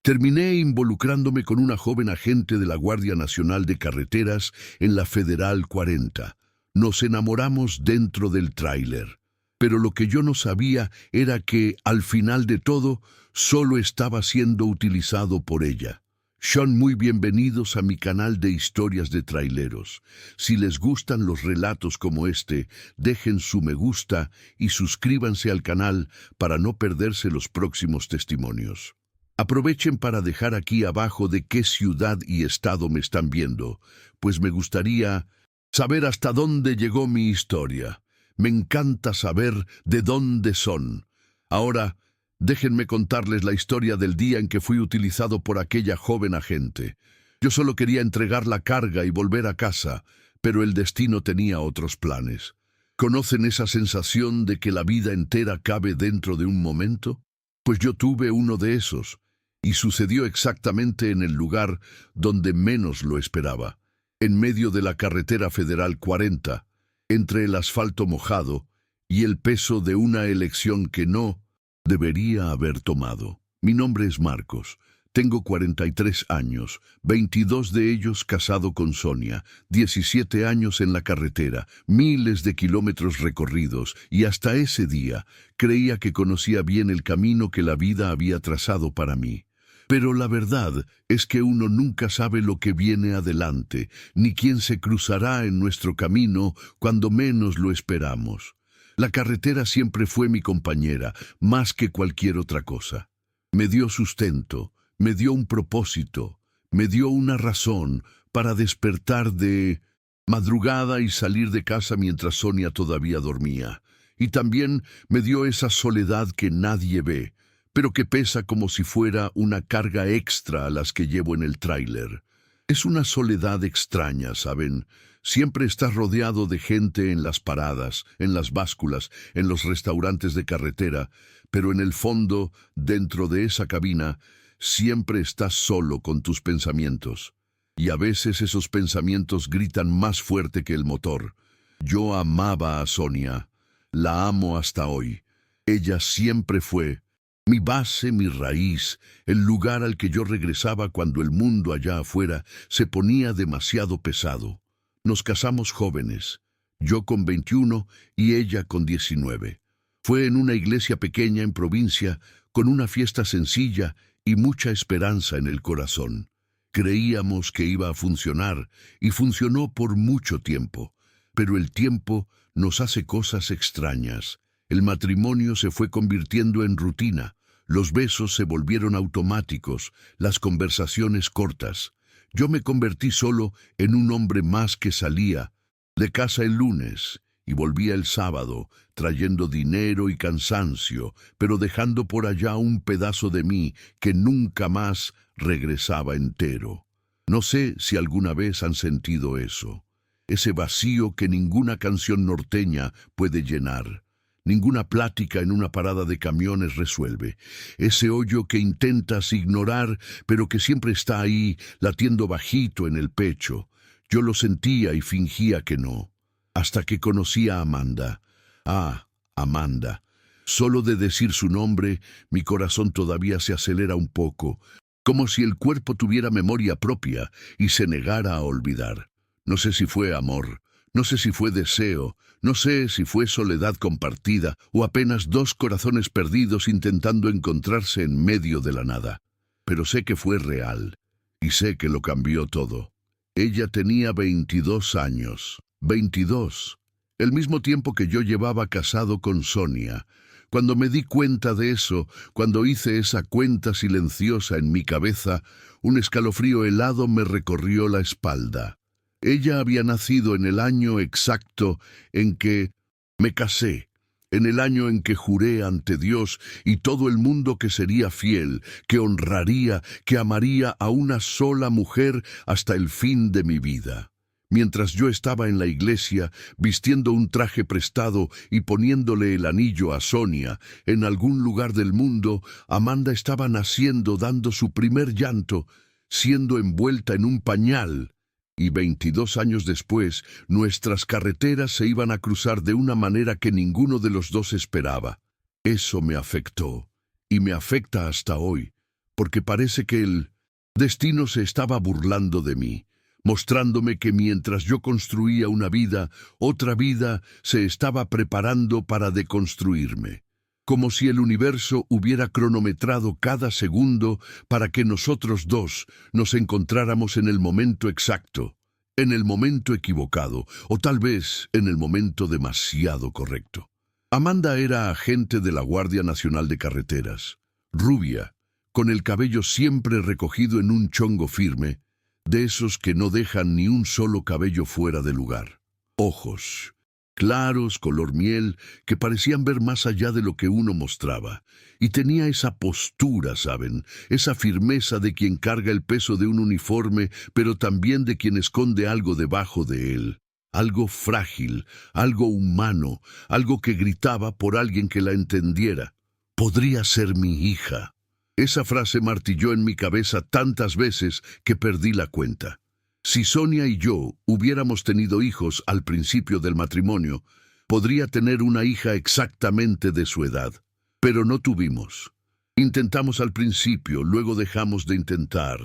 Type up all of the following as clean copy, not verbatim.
Terminé involucrándome con una joven agente de la Guardia Nacional de Carreteras en la Federal 40. Nos enamoramos dentro del tráiler. Pero lo que yo no sabía era que, al final de todo, solo estaba siendo utilizado por ella. Son muy bienvenidos a mi canal de historias de traileros. Si les gustan los relatos como este, dejen su me gusta y suscríbanse al canal para no perderse los próximos testimonios. Aprovechen para dejar aquí abajo de qué ciudad y estado me están viendo, pues me gustaría saber hasta dónde llegó mi historia. Me encanta saber de dónde son. Ahora, déjenme contarles la historia del día en que fui utilizado por aquella joven agente. Yo solo quería entregar la carga y volver a casa, pero el destino tenía otros planes. ¿Conocen esa sensación de que la vida entera cabe dentro de un momento? Pues yo tuve uno de esos, y sucedió exactamente en el lugar donde menos lo esperaba, en medio de la carretera Federal 40, entre el asfalto mojado y el peso de una elección que no debería haber tomado. Mi nombre es Marcos. Tengo 43 años, 22 de ellos casado con Sonia, 17 años en la carretera, miles de kilómetros recorridos, y hasta ese día creía que conocía bien el camino que la vida había trazado para mí. Pero la verdad es que uno nunca sabe lo que viene adelante, ni quién se cruzará en nuestro camino cuando menos lo esperamos. La carretera siempre fue mi compañera, más que cualquier otra cosa. Me dio sustento, me dio un propósito, me dio una razón para despertar de madrugada y salir de casa mientras Sonia todavía dormía. Y también me dio esa soledad que nadie ve, pero que pesa como si fuera una carga extra a las que llevo en el tráiler. Es una soledad extraña, ¿saben? Siempre estás rodeado de gente en las paradas, en las básculas, en los restaurantes de carretera, pero en el fondo, dentro de esa cabina, siempre estás solo con tus pensamientos. Y a veces esos pensamientos gritan más fuerte que el motor. Yo amaba a Sonia. La amo hasta hoy. Ella siempre fue mi base, mi raíz, el lugar al que yo regresaba cuando el mundo allá afuera se ponía demasiado pesado. Nos casamos jóvenes, yo con 21 y ella con 19. Fue en una iglesia pequeña en provincia, con una fiesta sencilla y mucha esperanza en el corazón. Creíamos que iba a funcionar, y funcionó por mucho tiempo. Pero el tiempo nos hace cosas extrañas. El matrimonio se fue convirtiendo en rutina, los besos se volvieron automáticos, las conversaciones cortas. Yo me convertí solo en un hombre más que salía de casa el lunes y volvía el sábado, trayendo dinero y cansancio, pero dejando por allá un pedazo de mí que nunca más regresaba entero. No sé si alguna vez han sentido eso, ese vacío que ninguna canción norteña puede llenar. Ninguna plática en una parada de camiones resuelve. Ese hoyo que intentas ignorar, pero que siempre está ahí, latiendo bajito en el pecho. Yo lo sentía y fingía que no. Hasta que conocí a Amanda. Ah, Amanda. Solo de decir su nombre, mi corazón todavía se acelera un poco, como si el cuerpo tuviera memoria propia y se negara a olvidar. No sé si fue amor. No sé si fue deseo, no sé si fue soledad compartida o apenas dos corazones perdidos intentando encontrarse en medio de la nada. Pero sé que fue real y sé que lo cambió todo. Ella tenía 22 años, 22, el mismo tiempo que yo llevaba casado con Sonia. Cuando me di cuenta de eso, cuando hice esa cuenta silenciosa en mi cabeza, un escalofrío helado me recorrió la espalda. Ella había nacido en el año exacto en que me casé, en el año en que juré ante Dios y todo el mundo que sería fiel, que honraría, que amaría a una sola mujer hasta el fin de mi vida. Mientras yo estaba en la iglesia, vistiendo un traje prestado y poniéndole el anillo a Sonia, en algún lugar del mundo, Amanda estaba naciendo, dando su primer llanto, siendo envuelta en un pañal. Y 22 años después, nuestras carreteras se iban a cruzar de una manera que ninguno de los dos esperaba. Eso me afectó, y me afecta hasta hoy, porque parece que el destino se estaba burlando de mí, mostrándome que mientras yo construía una vida, otra vida se estaba preparando para deconstruirme, como si el universo hubiera cronometrado cada segundo para que nosotros dos nos encontráramos en el momento exacto, en el momento equivocado, o tal vez en el momento demasiado correcto. Amanda era agente de la Guardia Nacional de Carreteras, rubia, con el cabello siempre recogido en un chongo firme, de esos que no dejan ni un solo cabello fuera de lugar. Ojos claros, color miel, que parecían ver más allá de lo que uno mostraba. Y tenía esa postura, ¿saben? Esa firmeza de quien carga el peso de un uniforme, pero también de quien esconde algo debajo de él. Algo frágil, algo humano, algo que gritaba por alguien que la entendiera. Podría ser mi hija. Esa frase martilló en mi cabeza tantas veces que perdí la cuenta. Si Sonia y yo hubiéramos tenido hijos al principio del matrimonio, podría tener una hija exactamente de su edad. Pero no tuvimos. Intentamos al principio, luego dejamos de intentar,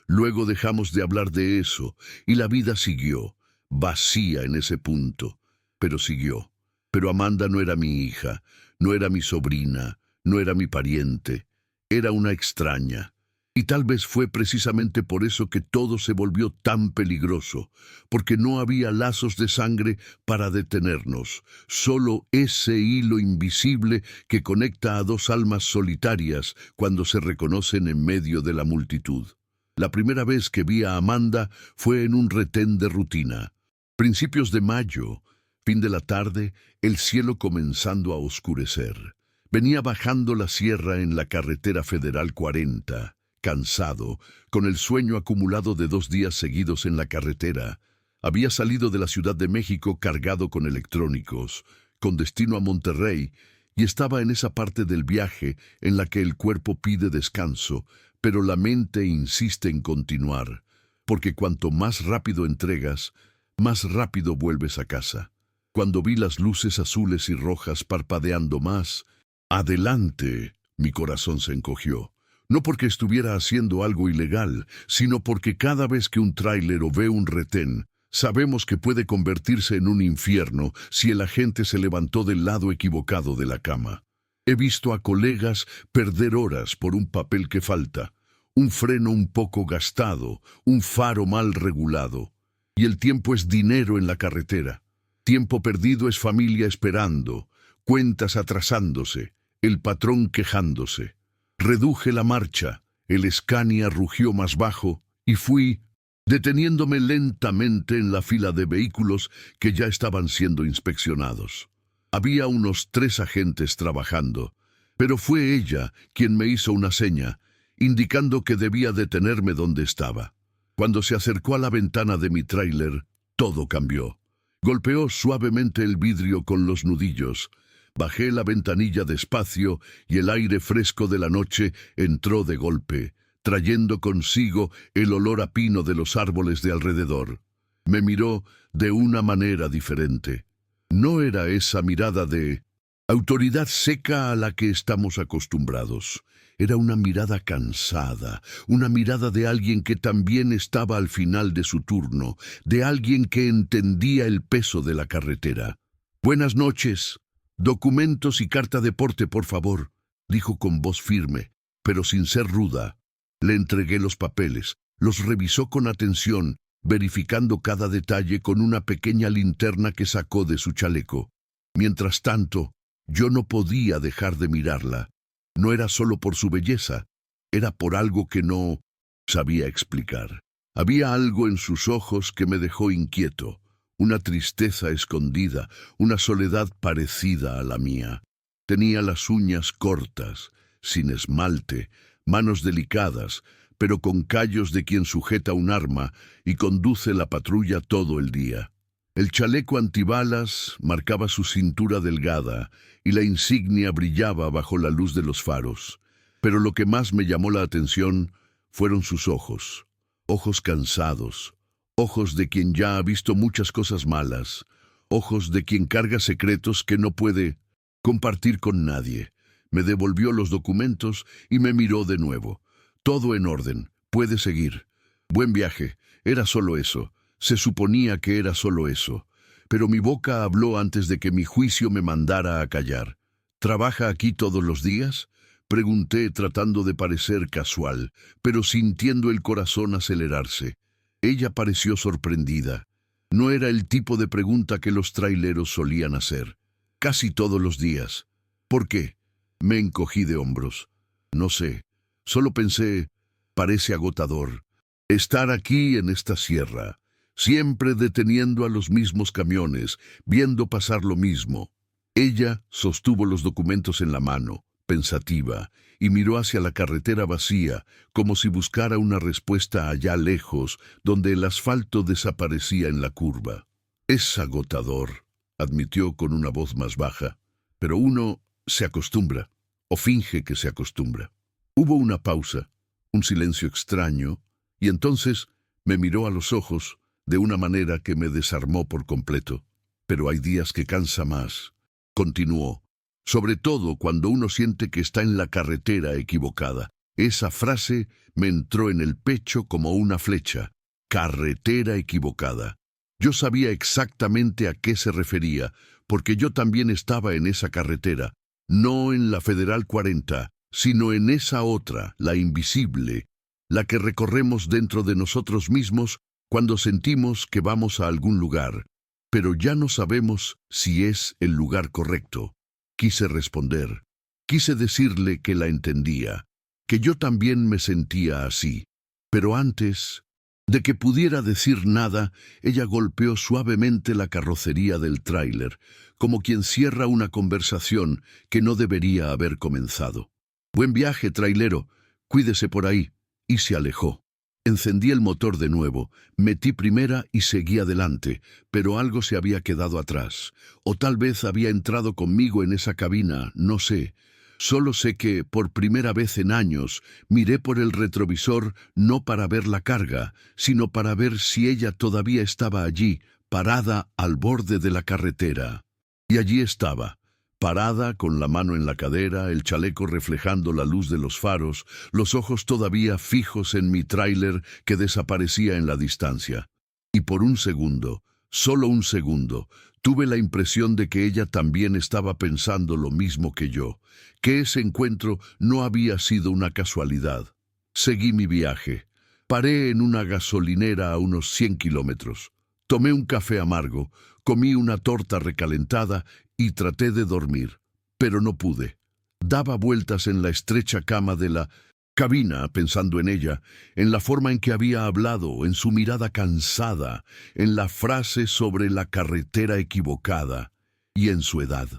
luego dejamos de hablar de eso, y la vida siguió, vacía en ese punto, pero siguió. Pero Amanda no era mi hija, no era mi sobrina, no era mi pariente, era una extraña. Y tal vez fue precisamente por eso que todo se volvió tan peligroso, porque no había lazos de sangre para detenernos, solo ese hilo invisible que conecta a dos almas solitarias cuando se reconocen en medio de la multitud. La primera vez que vi a Amanda fue en un retén de rutina. Principios de mayo, fin de la tarde, el cielo comenzando a oscurecer. Venía bajando la sierra en la carretera federal 40. Cansado, con el sueño acumulado de 2 días seguidos en la carretera. Había salido de la Ciudad de México cargado con electrónicos, con destino a Monterrey, y estaba en esa parte del viaje en la que el cuerpo pide descanso, pero la mente insiste en continuar, porque cuanto más rápido entregas, más rápido vuelves a casa. Cuando vi las luces azules y rojas parpadeando más, ¡adelante!, mi corazón se encogió. No porque estuviera haciendo algo ilegal, sino porque cada vez que un tráiler o ve un retén, sabemos que puede convertirse en un infierno si el agente se levantó del lado equivocado de la cama. He visto a colegas perder horas por un papel que falta, un freno un poco gastado, un faro mal regulado. Y el tiempo es dinero en la carretera. Tiempo perdido es familia esperando, cuentas atrasándose, el patrón quejándose. Reduje la marcha, el Scania rugió más bajo y fui, deteniéndome lentamente en la fila de vehículos que ya estaban siendo inspeccionados. Había unos 3 agentes trabajando, pero fue ella quien me hizo una seña, indicando que debía detenerme donde estaba. Cuando se acercó a la ventana de mi tráiler, todo cambió. Golpeó suavemente el vidrio con los nudillos. Bajé la ventanilla despacio y el aire fresco de la noche entró de golpe, trayendo consigo el olor a pino de los árboles de alrededor. Me miró de una manera diferente. No era esa mirada de autoridad seca a la que estamos acostumbrados. Era una mirada cansada, una mirada de alguien que también estaba al final de su turno, de alguien que entendía el peso de la carretera. «Buenas noches. Documentos y carta de porte, por favor», dijo con voz firme, pero sin ser ruda. Le entregué los papeles, los revisó con atención, verificando cada detalle con una pequeña linterna que sacó de su chaleco. Mientras tanto, yo no podía dejar de mirarla. No era solo por su belleza, era por algo que no sabía explicar. Había algo en sus ojos que me dejó inquieto. Una tristeza escondida, una soledad parecida a la mía. Tenía las uñas cortas, sin esmalte, manos delicadas, pero con callos de quien sujeta un arma y conduce la patrulla todo el día. El chaleco antibalas marcaba su cintura delgada y la insignia brillaba bajo la luz de los faros. Pero lo que más me llamó la atención fueron sus ojos. Ojos cansados. Ojos de quien ya ha visto muchas cosas malas, ojos de quien carga secretos que no puede compartir con nadie. Me devolvió los documentos y me miró de nuevo. Todo en orden. Puede seguir. Buen viaje. Era solo eso. Se suponía que era solo eso. Pero mi boca habló antes de que mi juicio me mandara a callar. ¿Trabaja aquí todos los días? Pregunté tratando de parecer casual, pero sintiendo el corazón acelerarse. Ella pareció sorprendida. No era el tipo de pregunta que los traileros solían hacer. Casi todos los días. ¿Por qué? Me encogí de hombros. No sé. Solo pensé, parece agotador. Estar aquí en esta sierra, siempre deteniendo a los mismos camiones, viendo pasar lo mismo. Ella sostuvo los documentos en la mano, pensativa, y miró hacia la carretera vacía, como si buscara una respuesta allá lejos, donde el asfalto desaparecía en la curva. Es agotador, admitió con una voz más baja, pero uno se acostumbra, o finge que se acostumbra. Hubo una pausa, un silencio extraño, y entonces me miró a los ojos de una manera que me desarmó por completo. Pero hay días que cansa más, continuó. Sobre todo cuando uno siente que está en la carretera equivocada. Esa frase me entró en el pecho como una flecha. Carretera equivocada. Yo sabía exactamente a qué se refería, porque yo también estaba en esa carretera, no en la Federal 40, sino en esa otra, la invisible, la que recorremos dentro de nosotros mismos cuando sentimos que vamos a algún lugar, pero ya no sabemos si es el lugar correcto. Quise responder. Quise decirle que la entendía, que yo también me sentía así. Pero antes de que pudiera decir nada, ella golpeó suavemente la carrocería del tráiler, como quien cierra una conversación que no debería haber comenzado. «Buen viaje, trailero. Cuídese por ahí». Y se alejó. Encendí el motor de nuevo, metí primera y seguí adelante, pero algo se había quedado atrás. O tal vez había entrado conmigo en esa cabina, no sé. Solo sé que, por primera vez en años, miré por el retrovisor no para ver la carga, sino para ver si ella todavía estaba allí, parada al borde de la carretera. Y allí estaba. Parada, con la mano en la cadera, el chaleco reflejando la luz de los faros, los ojos todavía fijos en mi tráiler que desaparecía en la distancia. Y por un segundo, solo un segundo, tuve la impresión de que ella también estaba pensando lo mismo que yo, que ese encuentro no había sido una casualidad. Seguí mi viaje. Paré en una gasolinera a unos 100 kilómetros. Tomé un café amargo, comí una torta recalentada y traté de dormir, pero no pude. Daba vueltas en la estrecha cama de la cabina pensando en ella, en la forma en que había hablado, en su mirada cansada, en la frase sobre la carretera equivocada y en su edad.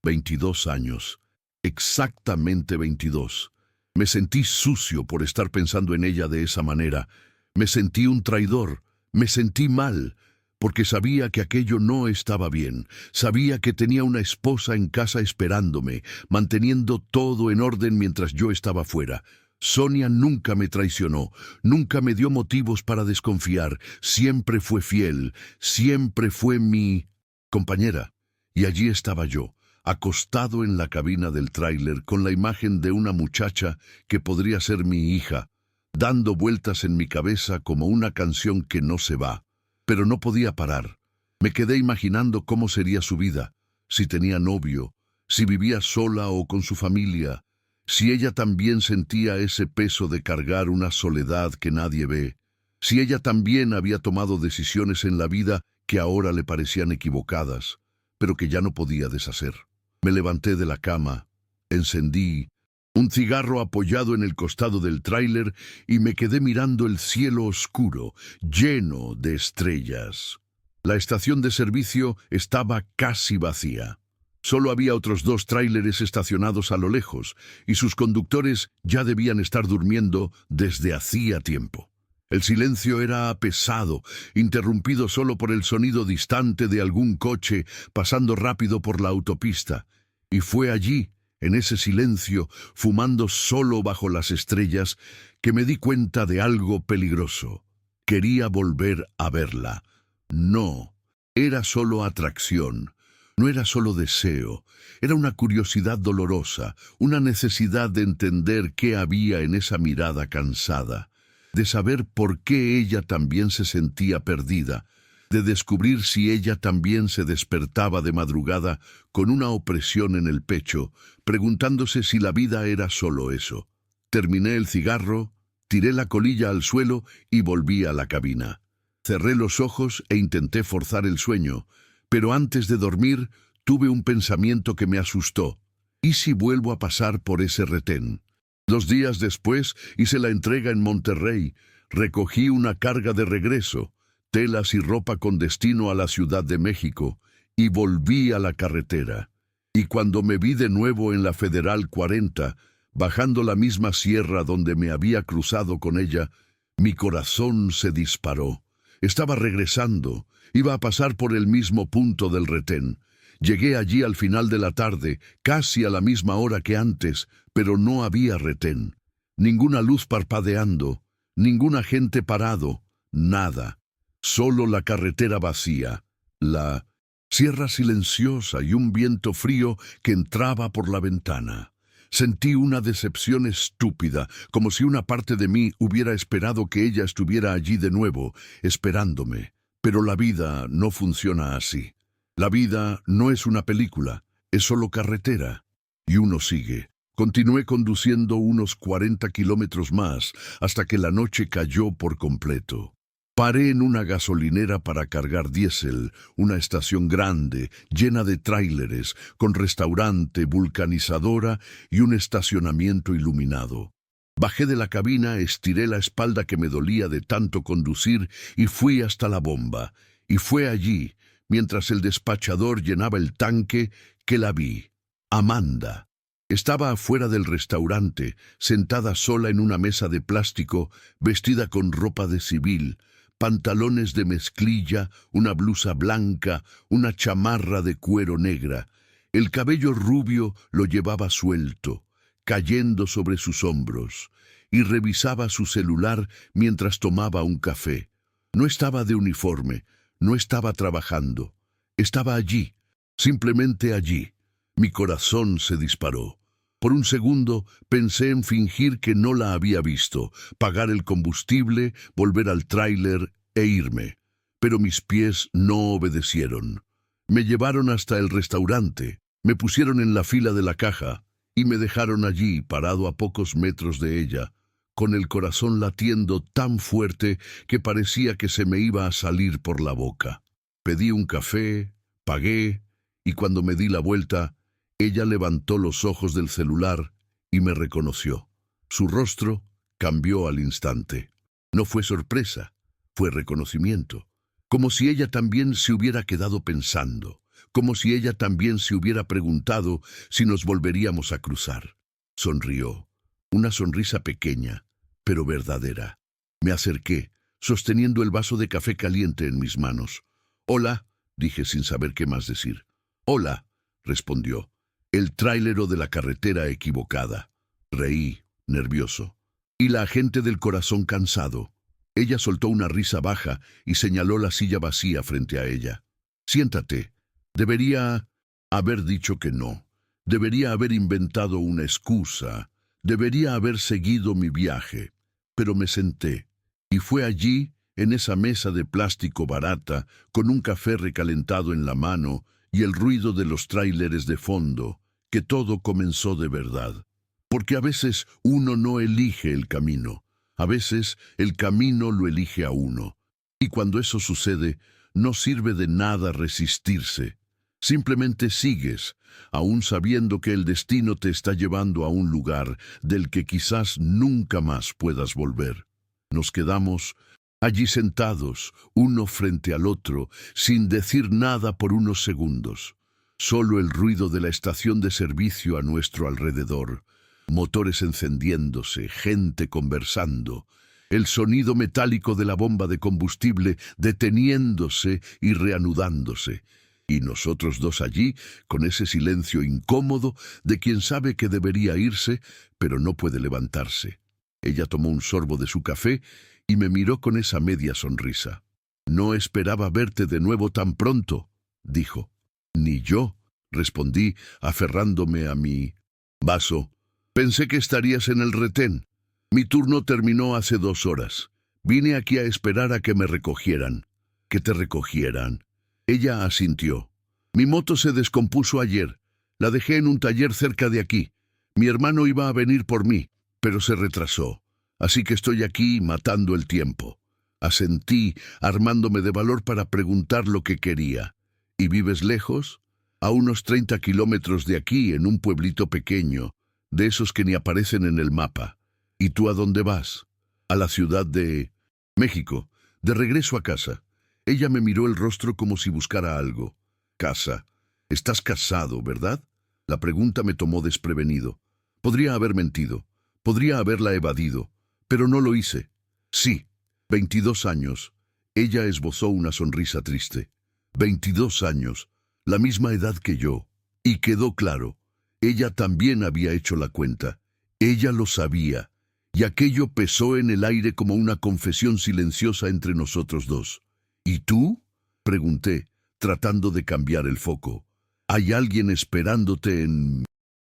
22 años. Exactamente 22. Me sentí sucio por estar pensando en ella de esa manera. Me sentí un traidor. Me sentí mal. Porque sabía que aquello no estaba bien, sabía que tenía una esposa en casa esperándome, manteniendo todo en orden mientras yo estaba fuera. Sonia nunca me traicionó, nunca me dio motivos para desconfiar, siempre fue fiel, siempre fue mi compañera. Y allí estaba yo, acostado en la cabina del tráiler con la imagen de una muchacha que podría ser mi hija, dando vueltas en mi cabeza como una canción que no se va. Pero no podía parar. Me quedé imaginando cómo sería su vida, si tenía novio, si vivía sola o con su familia, si ella también sentía ese peso de cargar una soledad que nadie ve, si ella también había tomado decisiones en la vida que ahora le parecían equivocadas, pero que ya no podía deshacer. Me levanté de la cama, encendí un cigarro apoyado en el costado del tráiler y me quedé mirando el cielo oscuro, lleno de estrellas. La estación de servicio estaba casi vacía. Solo había otros 2 tráileres estacionados a lo lejos, y sus conductores ya debían estar durmiendo desde hacía tiempo. El silencio era pesado, interrumpido solo por el sonido distante de algún coche pasando rápido por la autopista. Y fue allí, en ese silencio, fumando solo bajo las estrellas, que me di cuenta de algo peligroso. Quería volver a verla. No, era solo atracción. No era solo deseo, era una curiosidad dolorosa, una necesidad de entender qué había en esa mirada cansada, de saber por qué ella también se sentía perdida, de descubrir si ella también se despertaba de madrugada con una opresión en el pecho, preguntándose si la vida era solo eso. Terminé el cigarro, tiré la colilla al suelo y volví a la cabina. Cerré los ojos e intenté forzar el sueño, pero antes de dormir tuve un pensamiento que me asustó. ¿Y si vuelvo a pasar por ese retén? 2 días después hice la entrega en Monterrey, recogí una carga de regreso, telas y ropa con destino a la Ciudad de México, y volví a la carretera. Y cuando me vi de nuevo en la Federal 40, bajando la misma sierra donde me había cruzado con ella, mi corazón se disparó. Estaba regresando, iba a pasar por el mismo punto del retén. Llegué allí al final de la tarde, casi a la misma hora que antes, pero no había retén. Ninguna luz parpadeando, ninguna gente parado, nada. Solo la carretera vacía, la sierra silenciosa y un viento frío que entraba por la ventana. Sentí una decepción estúpida, como si una parte de mí hubiera esperado que ella estuviera allí de nuevo, esperándome. Pero la vida no funciona así. La vida no es una película, es solo carretera. Y uno sigue. Continué conduciendo unos 40 kilómetros más hasta que la noche cayó por completo. Paré en una gasolinera para cargar diésel, una estación grande, llena de tráileres, con restaurante, vulcanizadora y un estacionamiento iluminado. Bajé de la cabina, estiré la espalda que me dolía de tanto conducir y fui hasta la bomba. Y fue allí, mientras el despachador llenaba el tanque, que la vi. Amanda. Estaba afuera del restaurante, sentada sola en una mesa de plástico, vestida con ropa de civil, pantalones de mezclilla, una blusa blanca, una chamarra de cuero negra. El cabello rubio lo llevaba suelto, cayendo sobre sus hombros, y revisaba su celular mientras tomaba un café. No estaba de uniforme, no estaba trabajando. Estaba allí, simplemente allí. Mi corazón se disparó. Por un segundo pensé en fingir que no la había visto, pagar el combustible, volver al tráiler e irme. Pero mis pies no obedecieron. Me llevaron hasta el restaurante, me pusieron en la fila de la caja y me dejaron allí, parado a pocos metros de ella, con el corazón latiendo tan fuerte que parecía que se me iba a salir por la boca. Pedí un café, pagué, y cuando me di la vuelta, ella levantó los ojos del celular y me reconoció. Su rostro cambió al instante. No fue sorpresa, fue reconocimiento. Como si ella también se hubiera quedado pensando, como si ella también se hubiera preguntado si nos volveríamos a cruzar. Sonrió, una sonrisa pequeña, pero verdadera. Me acerqué, sosteniendo el vaso de café caliente en mis manos. «Hola», dije sin saber qué más decir. «Hola», respondió. El tráilero de la carretera equivocada. Reí, nervioso. Y la agente del corazón cansado. Ella soltó una risa baja y señaló la silla vacía frente a ella. «Siéntate». Debería haber dicho que no. Debería haber inventado una excusa. Debería haber seguido mi viaje. Pero me senté. Y fue allí, en esa mesa de plástico barata, con un café recalentado en la mano y el ruido de los tráileres de fondo, que todo comenzó de verdad. Porque a veces uno no elige el camino. A veces el camino lo elige a uno. Y cuando eso sucede, no sirve de nada resistirse. Simplemente sigues, aún sabiendo que el destino te está llevando a un lugar del que quizás nunca más puedas volver. Nos quedamos allí sentados, uno frente al otro, sin decir nada por unos segundos. Solo el ruido de la estación de servicio a nuestro alrededor, motores encendiéndose, gente conversando, el sonido metálico de la bomba de combustible deteniéndose y reanudándose, y nosotros dos allí, con ese silencio incómodo de quien sabe que debería irse, pero no puede levantarse. Ella tomó un sorbo de su café y me miró con esa media sonrisa. «No esperaba verte de nuevo tan pronto», dijo. Ni yo, respondí, aferrándome a mi vaso. Pensé que estarías en el retén. Mi turno terminó hace 2 horas. Vine aquí a esperar a que me recogieran. ¿Que te recogieran? Ella asintió. Mi moto se descompuso ayer. La dejé en un taller cerca de aquí. Mi hermano iba a venir por mí, pero se retrasó. Así que estoy aquí matando el tiempo. Asentí, armándome de valor para preguntar lo que quería. ¿Y vives lejos? A unos 30 kilómetros de aquí, en un pueblito pequeño, de esos que ni aparecen en el mapa. ¿Y tú a dónde vas? A la ciudad de México, de regreso a casa. Ella me miró el rostro como si buscara algo. Casa. Estás casado, ¿verdad? La pregunta me tomó desprevenido. Podría haber mentido. Podría haberla evadido. Pero no lo hice. Sí. 22 años. Ella esbozó una sonrisa triste. 22 años. La misma edad que yo. Y quedó claro. Ella también había hecho la cuenta. Ella lo sabía. Y aquello pesó en el aire como una confesión silenciosa entre nosotros dos. ¿Y tú? Pregunté, tratando de cambiar el foco. ¿Hay alguien esperándote en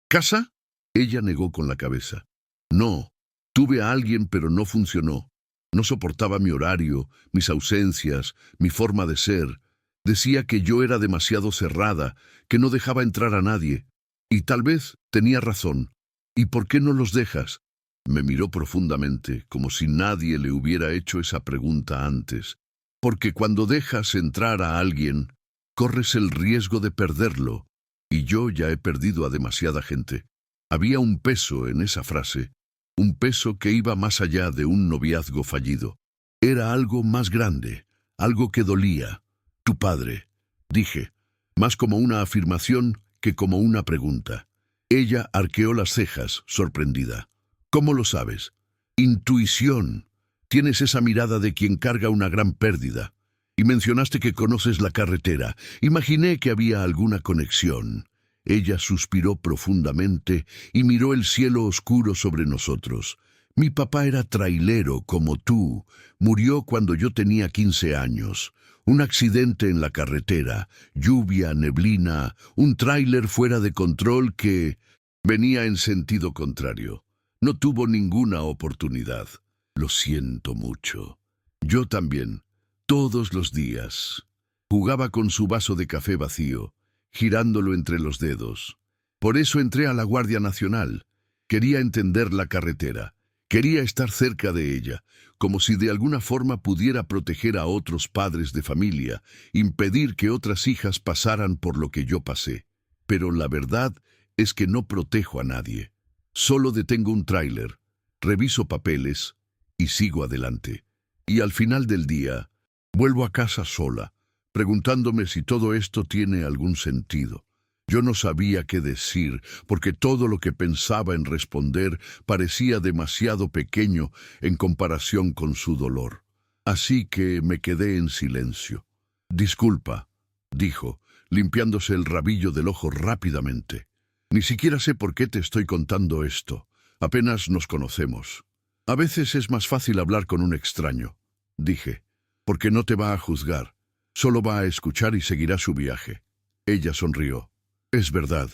casa? Ella negó con la cabeza. No, tuve a alguien pero no funcionó. No soportaba mi horario, mis ausencias, mi forma de ser. Decía que yo era demasiado cerrada, que no dejaba entrar a nadie. Y tal vez tenía razón. ¿Y por qué no los dejas? Me miró profundamente, como si nadie le hubiera hecho esa pregunta antes. Porque cuando dejas entrar a alguien, corres el riesgo de perderlo. Y yo ya he perdido a demasiada gente. Había un peso en esa frase, un peso que iba más allá de un noviazgo fallido. Era algo más grande, algo que dolía. Tu padre, dije, más como una afirmación que como una pregunta. Ella arqueó las cejas, sorprendida. ¿Cómo lo sabes? Intuición. Tienes esa mirada de quien carga una gran pérdida. Y mencionaste que conoces la carretera. Imaginé que había alguna conexión. Ella suspiró profundamente y miró el cielo oscuro sobre nosotros. Mi papá era trailero como tú. Murió cuando yo tenía 15 años. Un accidente en la carretera, lluvia, neblina, un tráiler fuera de control que venía en sentido contrario. No tuvo ninguna oportunidad. Lo siento mucho. Yo también, todos los días. Jugaba con su vaso de café vacío, girándolo entre los dedos. Por eso entré a la Guardia Nacional. Quería entender la carretera. Quería estar cerca de ella, como si de alguna forma pudiera proteger a otros padres de familia, impedir que otras hijas pasaran por lo que yo pasé. Pero la verdad es que no protejo a nadie. Solo detengo un tráiler, reviso papeles y sigo adelante. Y al final del día, vuelvo a casa sola, preguntándome si todo esto tiene algún sentido. Yo no sabía qué decir, porque todo lo que pensaba en responder parecía demasiado pequeño en comparación con su dolor. Así que me quedé en silencio. Disculpa, dijo, limpiándose el rabillo del ojo rápidamente. Ni siquiera sé por qué te estoy contando esto. Apenas nos conocemos. A veces es más fácil hablar con un extraño, dije, porque no te va a juzgar. Solo va a escuchar y seguirá su viaje. Ella sonrió. Es verdad.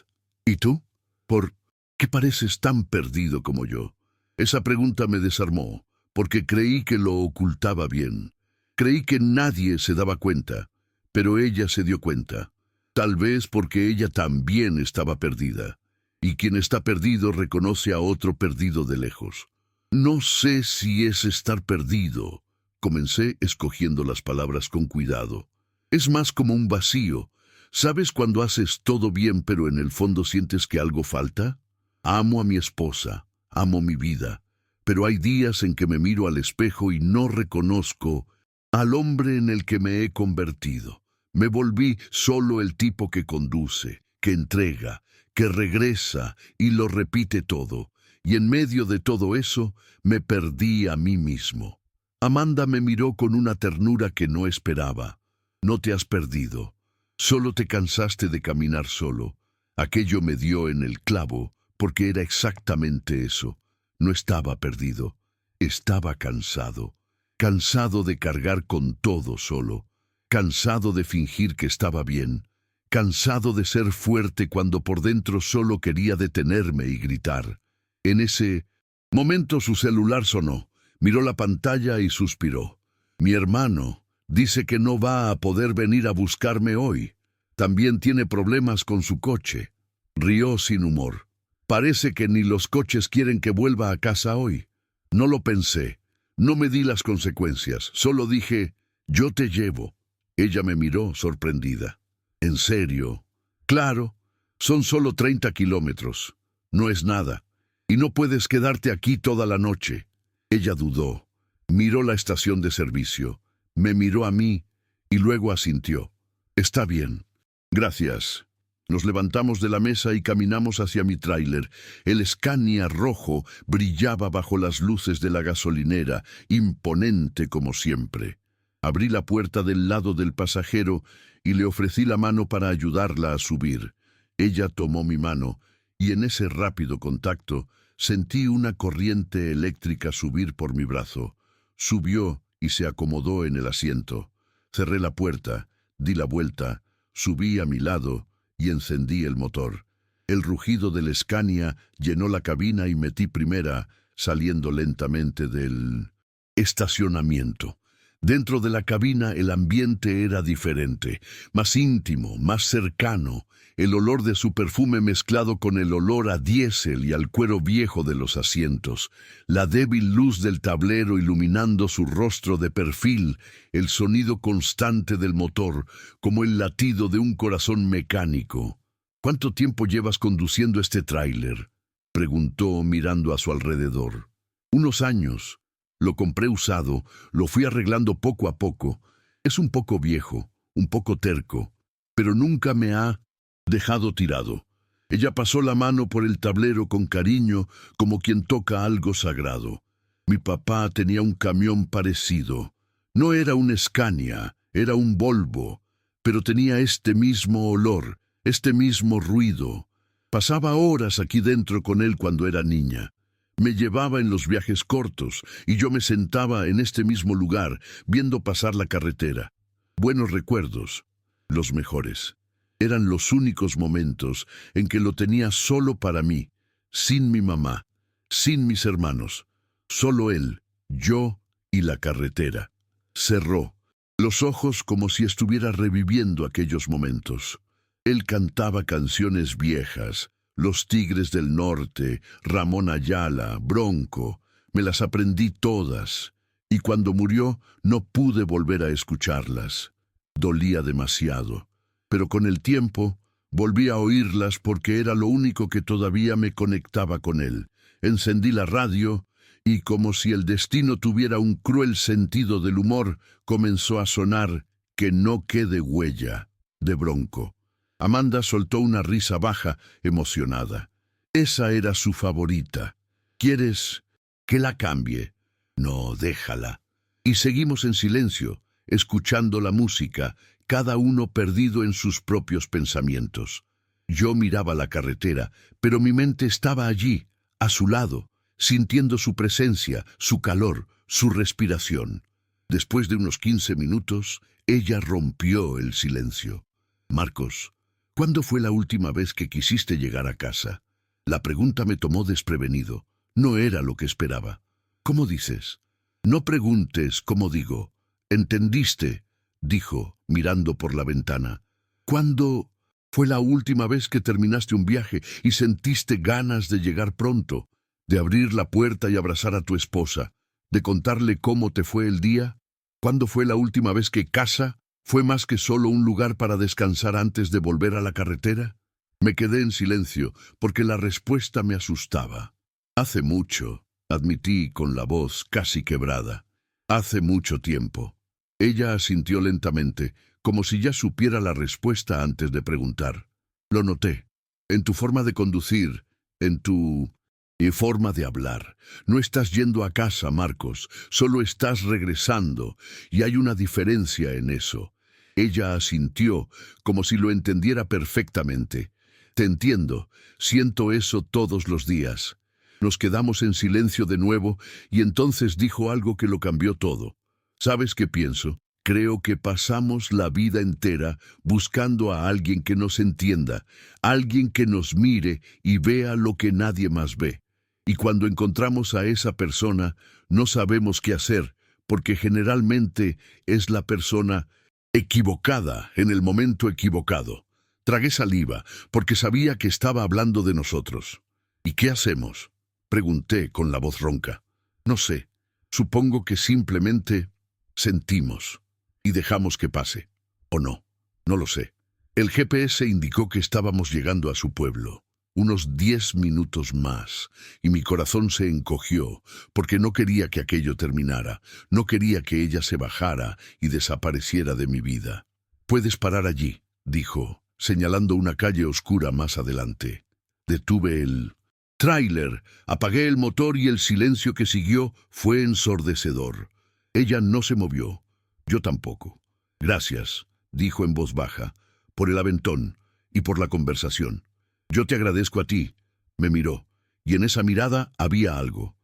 ¿Y tú? ¿Por qué pareces tan perdido como yo? Esa pregunta me desarmó, porque creí que lo ocultaba bien. Creí que nadie se daba cuenta, pero ella se dio cuenta. Tal vez porque ella también estaba perdida. Y quien está perdido reconoce a otro perdido de lejos. No sé si es estar perdido. Comencé escogiendo las palabras con cuidado. Es más como un vacío. ¿Sabes cuando haces todo bien pero en el fondo sientes que algo falta? Amo a mi esposa, amo mi vida, pero hay días en que me miro al espejo y no reconozco al hombre en el que me he convertido. Me volví solo el tipo que conduce, que entrega, que regresa y lo repite todo, y en medio de todo eso me perdí a mí mismo. Amanda me miró con una ternura que no esperaba. No te has perdido. Solo te cansaste de caminar solo. Aquello me dio en el clavo, porque era exactamente eso. No estaba perdido. Estaba cansado. Cansado de cargar con todo solo. Cansado de fingir que estaba bien. cansado de ser fuerte cuando por dentro solo quería detenerme y gritar. En ese momento su celular sonó, miró la pantalla y suspiró. Mi hermano dice que no va a poder venir a buscarme hoy. También tiene problemas con su coche. Rió sin humor. Parece que ni los coches quieren que vuelva a casa hoy. No lo pensé. No me di las consecuencias. Solo dije, yo te llevo. Ella me miró sorprendida. ¿En serio? Claro, son solo 30 kilómetros. No es nada. Y no puedes quedarte aquí toda la noche. Ella dudó. Miró la estación de servicio. Me miró a mí y luego asintió. Está bien. Gracias. Nos levantamos de la mesa y caminamos hacia mi tráiler. El Scania rojo brillaba bajo las luces de la gasolinera, imponente como siempre. Abrí la puerta del lado del pasajero y le ofrecí la mano para ayudarla a subir. Ella tomó mi mano y en ese rápido contacto sentí una corriente eléctrica subir por mi brazo. Subió y se acomodó en el asiento. Cerré la puerta, di la vuelta, subí a mi lado y encendí el motor. El rugido del Scania llenó la cabina y metí primera, saliendo lentamente del estacionamiento. Dentro de la cabina el ambiente era diferente, más íntimo, más cercano. El olor de su perfume mezclado con el olor a diésel y al cuero viejo de los asientos, la débil luz del tablero iluminando su rostro de perfil, el sonido constante del motor, como el latido de un corazón mecánico. ¿Cuánto tiempo llevas conduciendo este tráiler?, preguntó mirando a su alrededor. Unos años. Lo compré usado, lo fui arreglando poco a poco. Es un poco viejo, un poco terco, pero nunca me ha dejado tirado. Ella pasó la mano por el tablero con cariño, como quien toca algo sagrado. Mi papá tenía un camión parecido. No era un Scania, era un Volvo, pero tenía este mismo olor, este mismo ruido. Pasaba horas aquí dentro con él cuando era niña. Me llevaba en los viajes cortos y yo me sentaba en este mismo lugar, viendo pasar la carretera. Buenos recuerdos, los mejores. Eran los únicos momentos en que lo tenía solo para mí, sin mi mamá, sin mis hermanos. Solo él, yo y la carretera. Cerró los ojos como si estuviera reviviendo aquellos momentos. Él cantaba canciones viejas, Los Tigres del Norte, Ramón Ayala, Bronco. Me las aprendí todas, y cuando murió no pude volver a escucharlas. Dolía demasiado, pero con el tiempo volví a oírlas porque era lo único que todavía me conectaba con él. Encendí la radio y, como si el destino tuviera un cruel sentido del humor, comenzó a sonar Que no quede huella, de Bronco. Amanda soltó una risa baja, emocionada. Esa era su favorita. ¿Quieres que la cambie? No, déjala. Y seguimos en silencio, escuchando la música, cada uno perdido en sus propios pensamientos. Yo miraba la carretera, pero mi mente estaba allí, a su lado, sintiendo su presencia, su calor, su respiración. Después de unos 15 minutos, ella rompió el silencio. Marcos, ¿cuándo fue la última vez que quisiste llegar a casa? La pregunta me tomó desprevenido. No era lo que esperaba. ¿Cómo dices? No preguntes cómo digo. ¿Entendiste?, dijo, mirando por la ventana. ¿Cuándo fue la última vez que terminaste un viaje y sentiste ganas de llegar pronto, de abrir la puerta y abrazar a tu esposa, de contarle cómo te fue el día? ¿Cuándo fue la última vez que casa fue más que solo un lugar para descansar antes de volver a la carretera? Me quedé en silencio, porque la respuesta me asustaba. Hace mucho, admití con la voz casi quebrada. Hace mucho tiempo. Ella asintió lentamente, como si ya supiera la respuesta antes de preguntar. Lo noté. En tu forma de conducir, en tu forma de hablar. No estás yendo a casa, Marcos, solo estás regresando, y hay una diferencia en eso. Ella asintió, como si lo entendiera perfectamente. Te entiendo, siento eso todos los días. Nos quedamos en silencio de nuevo, y entonces dijo algo que lo cambió todo. ¿Sabes qué pienso? Creo que pasamos la vida entera buscando a alguien que nos entienda, alguien que nos mire y vea lo que nadie más ve. Y cuando encontramos a esa persona, no sabemos qué hacer, porque generalmente es la persona equivocada en el momento equivocado. Tragué saliva, porque sabía que estaba hablando de nosotros. ¿Y qué hacemos?, pregunté con la voz ronca. No sé, supongo que simplemente sentimos y dejamos que pase. ¿O no? No lo sé. El GPS indicó que estábamos llegando a su pueblo. Unos 10 minutos más, y mi corazón se encogió, porque no quería que aquello terminara, no quería que ella se bajara y desapareciera de mi vida. «Puedes parar allí», dijo, señalando una calle oscura más adelante. Detuve el tráiler, apagué el motor y el silencio que siguió fue ensordecedor. Ella no se movió, yo tampoco. «Gracias», dijo en voz baja, «por el aventón y por la conversación. Yo te agradezco a ti». Me miró, y en esa mirada había algo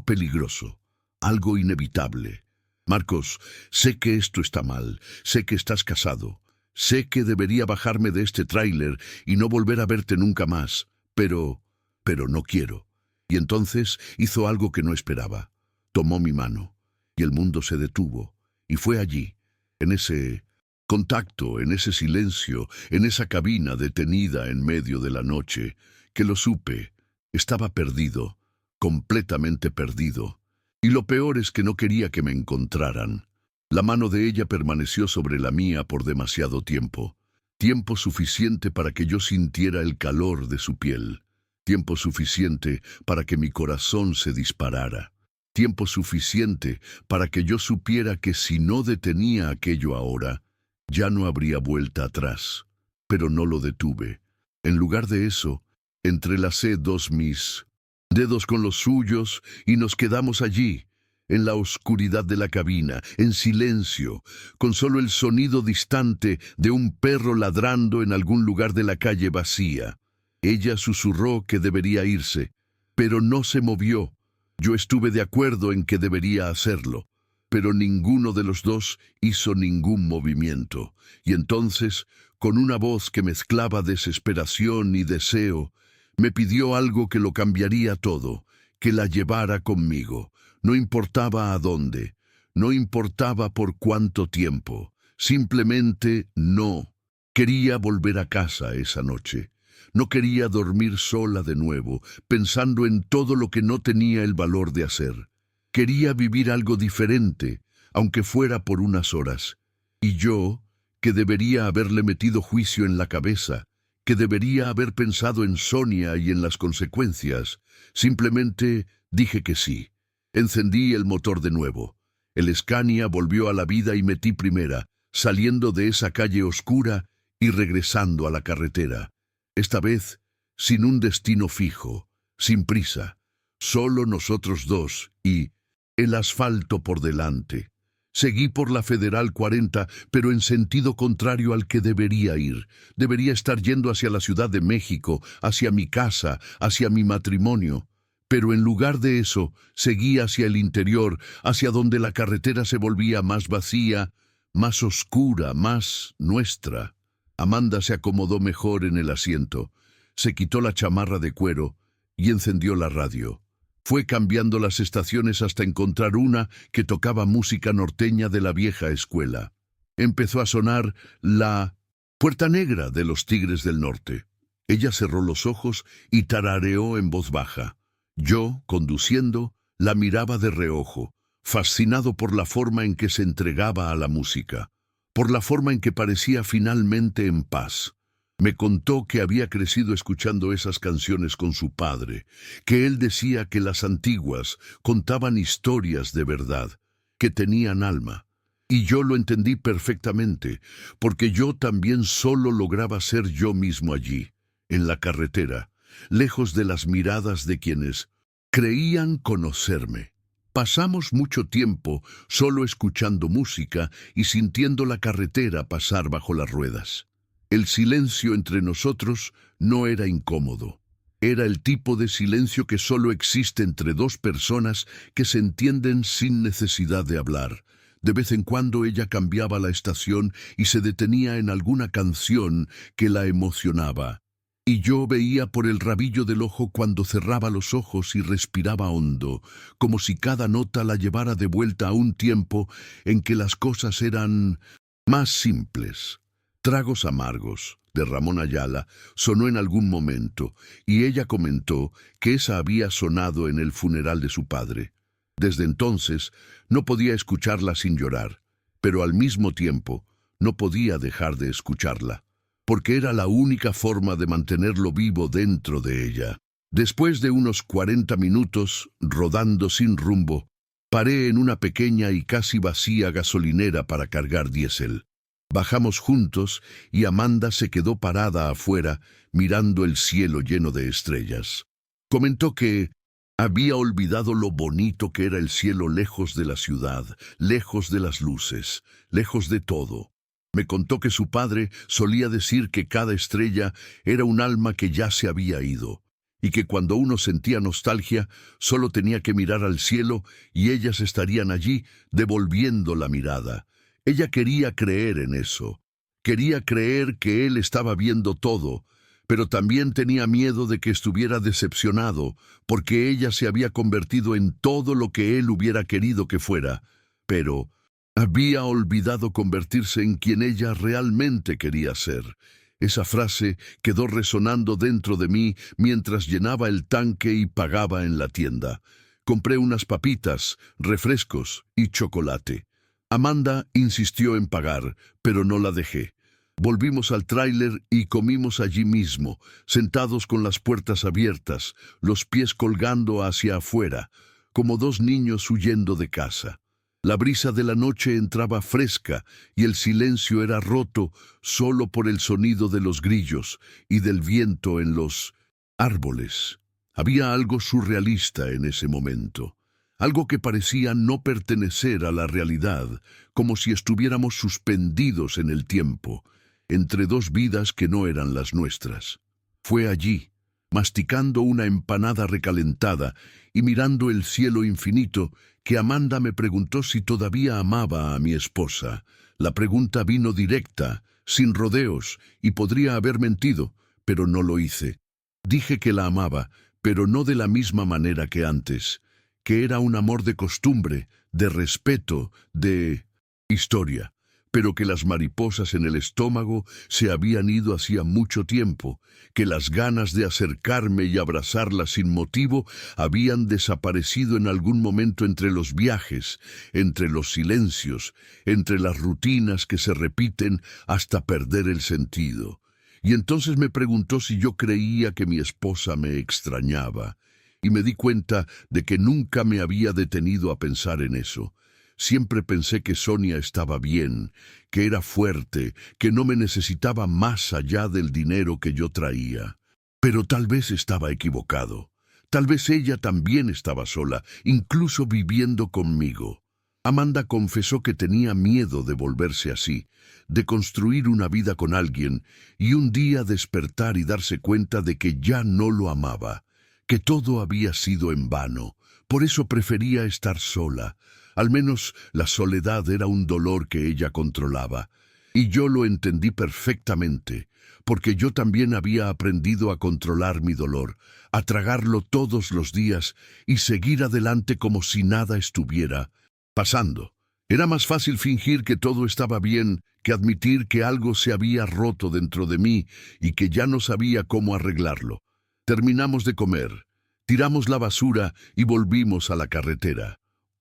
peligroso, algo inevitable. «Marcos, sé que esto está mal, sé que estás casado, sé que debería bajarme de este tráiler y no volver a verte nunca más, pero no quiero». Y entonces hizo algo que no esperaba. Tomó mi mano, y el mundo se detuvo, y fue allí, en ese contacto, en ese silencio, en esa cabina detenida en medio de la noche, que lo supe. Estaba perdido, completamente perdido. Y lo peor es que no quería que me encontraran. La mano de ella permaneció sobre la mía por demasiado tiempo. Tiempo suficiente para que yo sintiera el calor de su piel. Tiempo suficiente para que mi corazón se disparara. Tiempo suficiente para que yo supiera que si no detenía aquello ahora, ya no habría vuelta atrás. Pero no lo detuve. En lugar de eso, entrelacé mis dedos con los suyos y nos quedamos allí, en la oscuridad de la cabina, en silencio, con solo el sonido distante de un perro ladrando en algún lugar de la calle vacía. Ella susurró que debería irse, pero no se movió. Yo estuve de acuerdo en que debería hacerlo, pero ninguno de los dos hizo ningún movimiento. Y entonces, con una voz que mezclaba desesperación y deseo, me pidió algo que lo cambiaría todo, que la llevara conmigo. No importaba a dónde, no importaba por cuánto tiempo, simplemente no. Quería volver a casa esa noche. No quería dormir sola de nuevo, pensando en todo lo que no tenía el valor de hacer. Quería vivir algo diferente, aunque fuera por unas horas. Y yo, que debería haberle metido juicio en la cabeza, que debería haber pensado en Sonia y en las consecuencias, simplemente dije que sí. Encendí el motor de nuevo. El Scania volvió a la vida y metí primera, saliendo de esa calle oscura y regresando a la carretera. Esta vez, sin un destino fijo, sin prisa, solo nosotros dos y el asfalto por delante. Seguí por la Federal 40, pero en sentido contrario al que debería ir. Debería estar yendo hacia la Ciudad de México, hacia mi casa, hacia mi matrimonio. Pero en lugar de eso, seguí hacia el interior, hacia donde la carretera se volvía más vacía, más oscura, más nuestra. Amanda se acomodó mejor en el asiento, se quitó la chamarra de cuero y encendió la radio. Fue cambiando las estaciones hasta encontrar una que tocaba música norteña de la vieja escuela. Empezó a sonar la Puerta Negra de los Tigres del Norte. Ella cerró los ojos y tarareó en voz baja. Yo, conduciendo, la miraba de reojo, fascinado por la forma en que se entregaba a la música, por la forma en que parecía finalmente en paz. Me contó que había crecido escuchando esas canciones con su padre, que él decía que las antiguas contaban historias de verdad, que tenían alma. Y yo lo entendí perfectamente, porque yo también solo lograba ser yo mismo allí, en la carretera, lejos de las miradas de quienes creían conocerme. Pasamos mucho tiempo solo escuchando música y sintiendo la carretera pasar bajo las ruedas. El silencio entre nosotros no era incómodo. Era el tipo de silencio que solo existe entre dos personas que se entienden sin necesidad de hablar, De vez en cuando ella cambiaba la estación y se detenía en alguna canción que la emocionaba. Y yo veía por el rabillo del ojo cuando cerraba los ojos y respiraba hondo, como si cada nota la llevara de vuelta a un tiempo en que las cosas eran más simples. Tragos amargos, de Ramón Ayala, sonó en algún momento, y ella comentó que esa había sonado en el funeral de su padre. Desde entonces no podía escucharla sin llorar, pero al mismo tiempo no podía dejar de escucharla, porque era la única forma de mantenerlo vivo dentro de ella. Después de unos 40 minutos, rodando sin rumbo, paré en una pequeña y casi vacía gasolinera para cargar diésel. Bajamos juntos y Amanda se quedó parada afuera, mirando el cielo lleno de estrellas. Comentó que había olvidado lo bonito que era el cielo lejos de la ciudad, lejos de las luces, lejos de todo. Me contó que su padre solía decir que cada estrella era un alma que ya se había ido, y que cuando uno sentía nostalgia, solo tenía que mirar al cielo y ellas estarían allí devolviendo la mirada. Ella quería creer en eso. Quería creer que él estaba viendo todo, pero también tenía miedo de que estuviera decepcionado, porque ella se había convertido en todo lo que él hubiera querido que fuera, pero había olvidado convertirse en quien ella realmente quería ser. Esa frase quedó resonando dentro de mí mientras llenaba el tanque y pagaba en la tienda. Compré unas papitas, refrescos y chocolate. Amanda insistió en pagar, pero no la dejé. Volvimos al tráiler y comimos allí mismo, sentados con las puertas abiertas, los pies colgando hacia afuera, como dos niños huyendo de casa. La brisa de la noche entraba fresca y el silencio era roto solo por el sonido de los grillos y del viento en los árboles. Había algo surrealista en ese momento, algo que parecía no pertenecer a la realidad, como si estuviéramos suspendidos en el tiempo, entre dos vidas que no eran las nuestras. Fue allí, masticando una empanada recalentada y mirando el cielo infinito, que Amanda me preguntó si todavía amaba a mi esposa. La pregunta vino directa, sin rodeos, y podría haber mentido, pero no lo hice. Dije que la amaba, pero no de la misma manera que antes, que era un amor de costumbre, de respeto, de historia, pero que las mariposas en el estómago se habían ido hacía mucho tiempo, que las ganas de acercarme y abrazarla sin motivo habían desaparecido en algún momento entre los viajes, entre los silencios, entre las rutinas que se repiten hasta perder el sentido. Y entonces me preguntó si yo creía que mi esposa me extrañaba, y me di cuenta de que nunca me había detenido a pensar en eso. Siempre pensé que Sonia estaba bien, que era fuerte, que no me necesitaba más allá del dinero que yo traía. Pero tal vez estaba equivocado. Tal vez ella también estaba sola, incluso viviendo conmigo. Amanda confesó que tenía miedo de volverse así, de construir una vida con alguien y un día despertar y darse cuenta de que ya no lo amaba, que todo había sido en vano. Por eso prefería estar sola. Al menos la soledad era un dolor que ella controlaba. Y yo lo entendí perfectamente, porque yo también había aprendido a controlar mi dolor, a tragarlo todos los días y seguir adelante como si nada estuviera pasando. Era más fácil fingir que todo estaba bien que admitir que algo se había roto dentro de mí y que ya no sabía cómo arreglarlo. Terminamos de comer, tiramos la basura y volvimos a la carretera.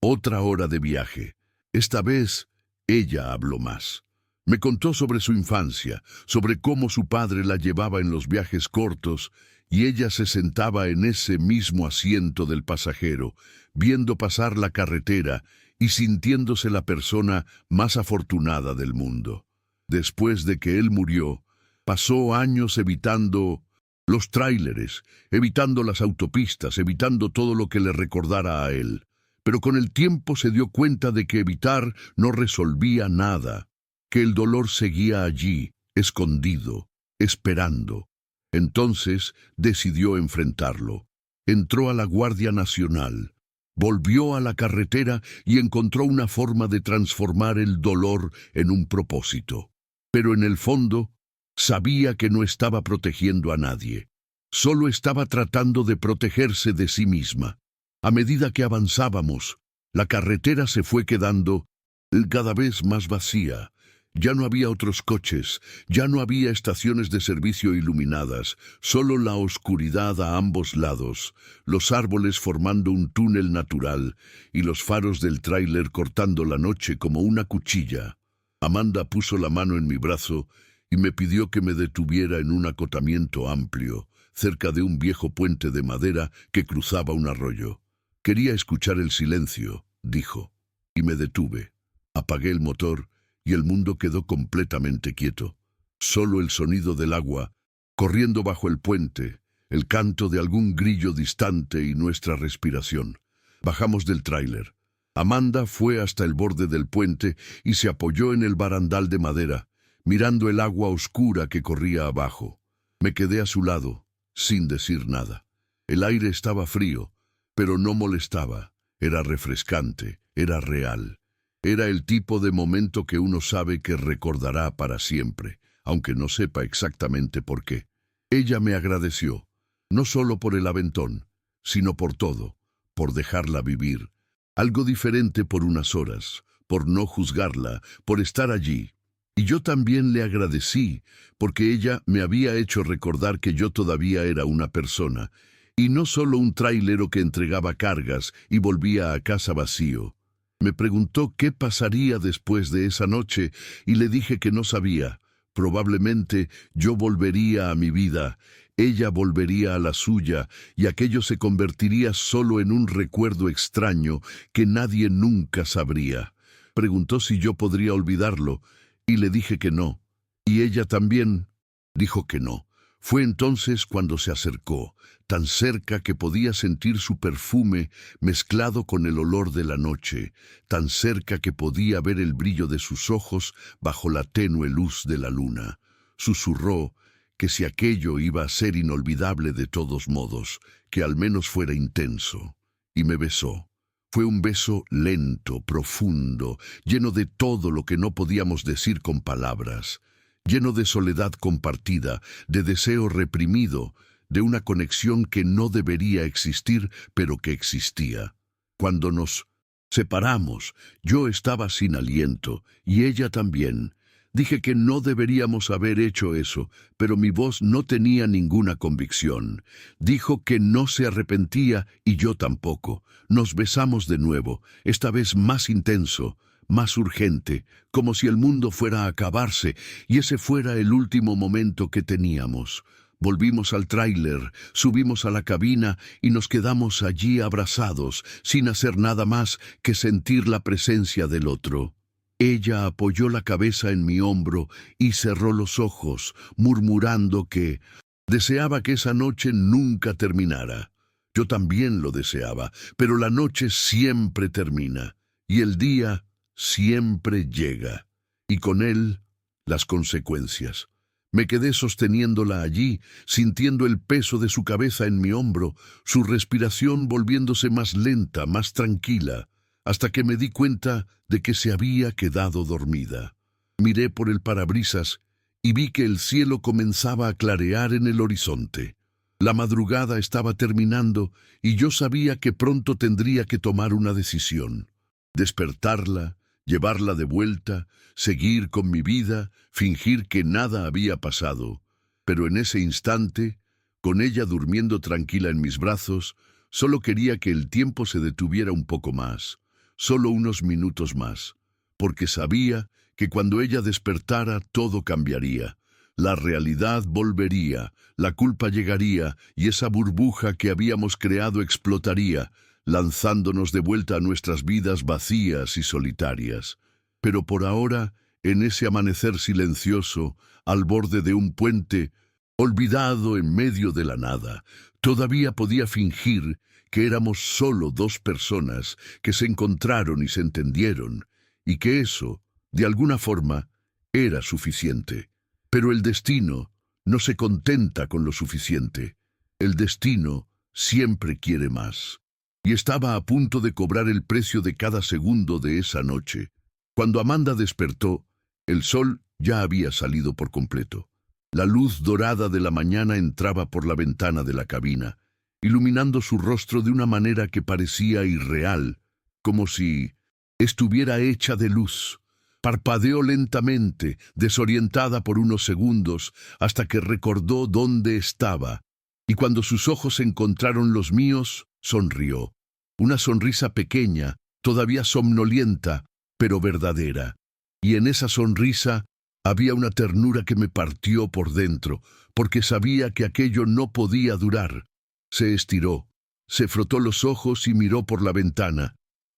Otra hora de viaje. Esta vez, ella habló más. Me contó sobre su infancia, sobre cómo su padre la llevaba en los viajes cortos y ella se sentaba en ese mismo asiento del pasajero, viendo pasar la carretera y sintiéndose la persona más afortunada del mundo. Después de que él murió, pasó años evitando los tráileres, evitando las autopistas, evitando todo lo que le recordara a él. Pero con el tiempo se dio cuenta de que evitar no resolvía nada, que el dolor seguía allí, escondido, esperando. Entonces decidió enfrentarlo. Entró a la Guardia Nacional. Volvió a la carretera y encontró una forma de transformar el dolor en un propósito. Pero en el fondo, sabía que no estaba protegiendo a nadie. Solo estaba tratando de protegerse de sí misma. A medida que avanzábamos, la carretera se fue quedando cada vez más vacía. Ya no había otros coches, ya no había estaciones de servicio iluminadas, solo la oscuridad a ambos lados, los árboles formando un túnel natural y los faros del tráiler cortando la noche como una cuchilla. Amanda puso la mano en mi brazo y me pidió que me detuviera en un acotamiento amplio, cerca de un viejo puente de madera que cruzaba un arroyo. Quería escuchar el silencio, dijo, y me detuve. Apagué el motor y el mundo quedó completamente quieto. Solo el sonido del agua, corriendo bajo el puente, el canto de algún grillo distante y nuestra respiración. Bajamos del tráiler. Amanda fue hasta el borde del puente y se apoyó en el barandal de madera, mirando el agua oscura que corría abajo. Me quedé a su lado, sin decir nada. El aire estaba frío, pero no molestaba. Era refrescante, era real. Era el tipo de momento que uno sabe que recordará para siempre, aunque no sepa exactamente por qué. Ella me agradeció, no solo por el aventón, sino por todo, por dejarla vivir. Algo diferente por unas horas, por no juzgarla, por estar allí. Y yo también le agradecí, porque ella me había hecho recordar que yo todavía era una persona, y no solo un trailero que entregaba cargas y volvía a casa vacío. Me preguntó qué pasaría después de esa noche y le dije que no sabía. Probablemente yo volvería a mi vida, ella volvería a la suya y aquello se convertiría solo en un recuerdo extraño que nadie nunca sabría. Preguntó si yo podría olvidarlo y le dije que no. Y ella también dijo que no. Fue entonces cuando se acercó, tan cerca que podía sentir su perfume mezclado con el olor de la noche, tan cerca que podía ver el brillo de sus ojos bajo la tenue luz de la luna. Susurró que si aquello iba a ser inolvidable de todos modos, que al menos fuera intenso, y me besó. Fue un beso lento, profundo, lleno de todo lo que no podíamos decir con palabras, lleno de soledad compartida, de deseo reprimido, de una conexión que no debería existir, pero que existía. Cuando nos separamos, yo estaba sin aliento, y ella también. Dije que no deberíamos haber hecho eso, pero mi voz no tenía ninguna convicción. Dijo que no se arrepentía y yo tampoco. Nos besamos de nuevo, esta vez más intenso, más urgente, como si el mundo fuera a acabarse y ese fuera el último momento que teníamos. Volvimos al tráiler, subimos a la cabina y nos quedamos allí abrazados, sin hacer nada más que sentir la presencia del otro. Ella apoyó la cabeza en mi hombro y cerró los ojos, murmurando que deseaba que esa noche nunca terminara. Yo también lo deseaba, pero la noche siempre termina, y el día siempre llega, y con él las consecuencias. Me quedé sosteniéndola allí, sintiendo el peso de su cabeza en mi hombro, su respiración volviéndose más lenta, más tranquila, hasta que me di cuenta de que se había quedado dormida. Miré por el parabrisas y vi que el cielo comenzaba a clarear en el horizonte. La madrugada estaba terminando y yo sabía que pronto tendría que tomar una decisión. Despertarla, llevarla de vuelta, seguir con mi vida, fingir que nada había pasado. Pero en ese instante, con ella durmiendo tranquila en mis brazos, solo quería que el tiempo se detuviera un poco más. Solo unos minutos más, porque sabía que cuando ella despertara todo cambiaría. La realidad volvería, la culpa llegaría y esa burbuja que habíamos creado explotaría, lanzándonos de vuelta a nuestras vidas vacías y solitarias. Pero por ahora, en ese amanecer silencioso, al borde de un puente, olvidado en medio de la nada, todavía podía fingir que éramos solo dos personas que se encontraron y se entendieron, y que eso, de alguna forma, era suficiente. Pero el destino no se contenta con lo suficiente. El destino siempre quiere más. y estaba a punto de cobrar el precio de cada segundo de esa noche. Cuando Amanda despertó, el sol ya había salido por completo. La luz dorada de la mañana entraba por la ventana de la cabina, iluminando su rostro de una manera que parecía irreal, como si estuviera hecha de luz. Parpadeó lentamente, desorientada por unos segundos, hasta que recordó dónde estaba, y cuando sus ojos encontraron los míos, sonrió. Una sonrisa pequeña, todavía somnolienta, pero verdadera. Y en esa sonrisa había una ternura que me partió por dentro, porque sabía que aquello no podía durar. Se estiró, se frotó los ojos y miró por la ventana,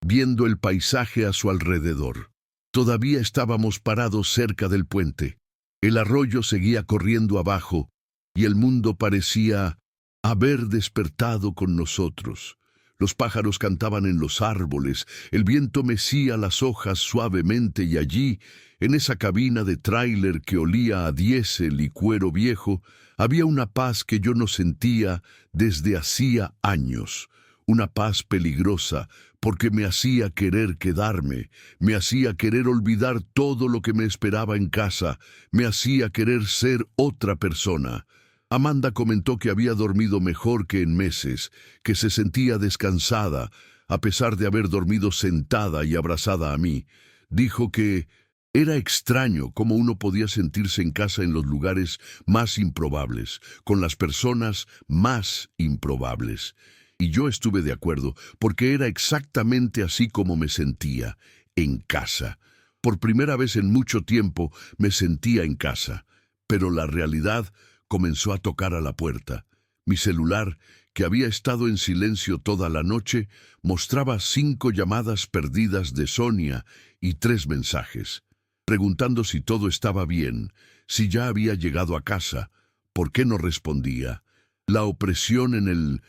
viendo el paisaje a su alrededor. Todavía estábamos parados cerca del puente. El arroyo seguía corriendo abajo, y el mundo parecía haber despertado con nosotros. Los pájaros cantaban en los árboles, el viento mecía las hojas suavemente y allí, en esa cabina de tráiler que olía a diésel y cuero viejo, había una paz que yo no sentía desde hacía años. Una paz peligrosa, porque me hacía querer quedarme, me hacía querer olvidar todo lo que me esperaba en casa, me hacía querer ser otra persona. Amanda comentó que había dormido mejor que en meses, que se sentía descansada, a pesar de haber dormido sentada y abrazada a mí. Dijo que era extraño cómo uno podía sentirse en casa en los lugares más improbables, con las personas más improbables. Y yo estuve de acuerdo, porque era exactamente así como me sentía, en casa. Por primera vez en mucho tiempo me sentía en casa, pero la realidad comenzó a tocar a la puerta. Mi celular, que había estado en silencio toda la noche, mostraba 5 llamadas perdidas de Sonia y 3 mensajes, preguntando si todo estaba bien, si ya había llegado a casa, por qué no respondía. La opresión en el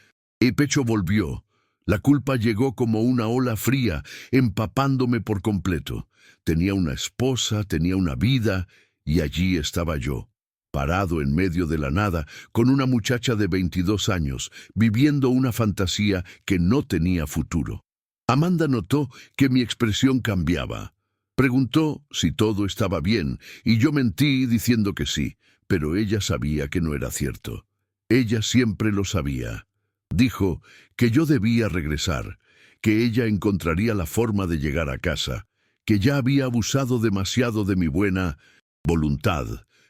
pecho volvió. La culpa llegó como una ola fría, empapándome por completo. Tenía una esposa, tenía una vida, y allí estaba yo, parado en medio de la nada, con una muchacha de 22 años, viviendo una fantasía que no tenía futuro. Amanda notó que mi expresión cambiaba. Preguntó si todo estaba bien, y yo mentí diciendo que sí, pero ella sabía que no era cierto. Ella siempre lo sabía. Dijo que yo debía regresar, que ella encontraría la forma de llegar a casa, que ya había abusado demasiado de mi buena voluntad,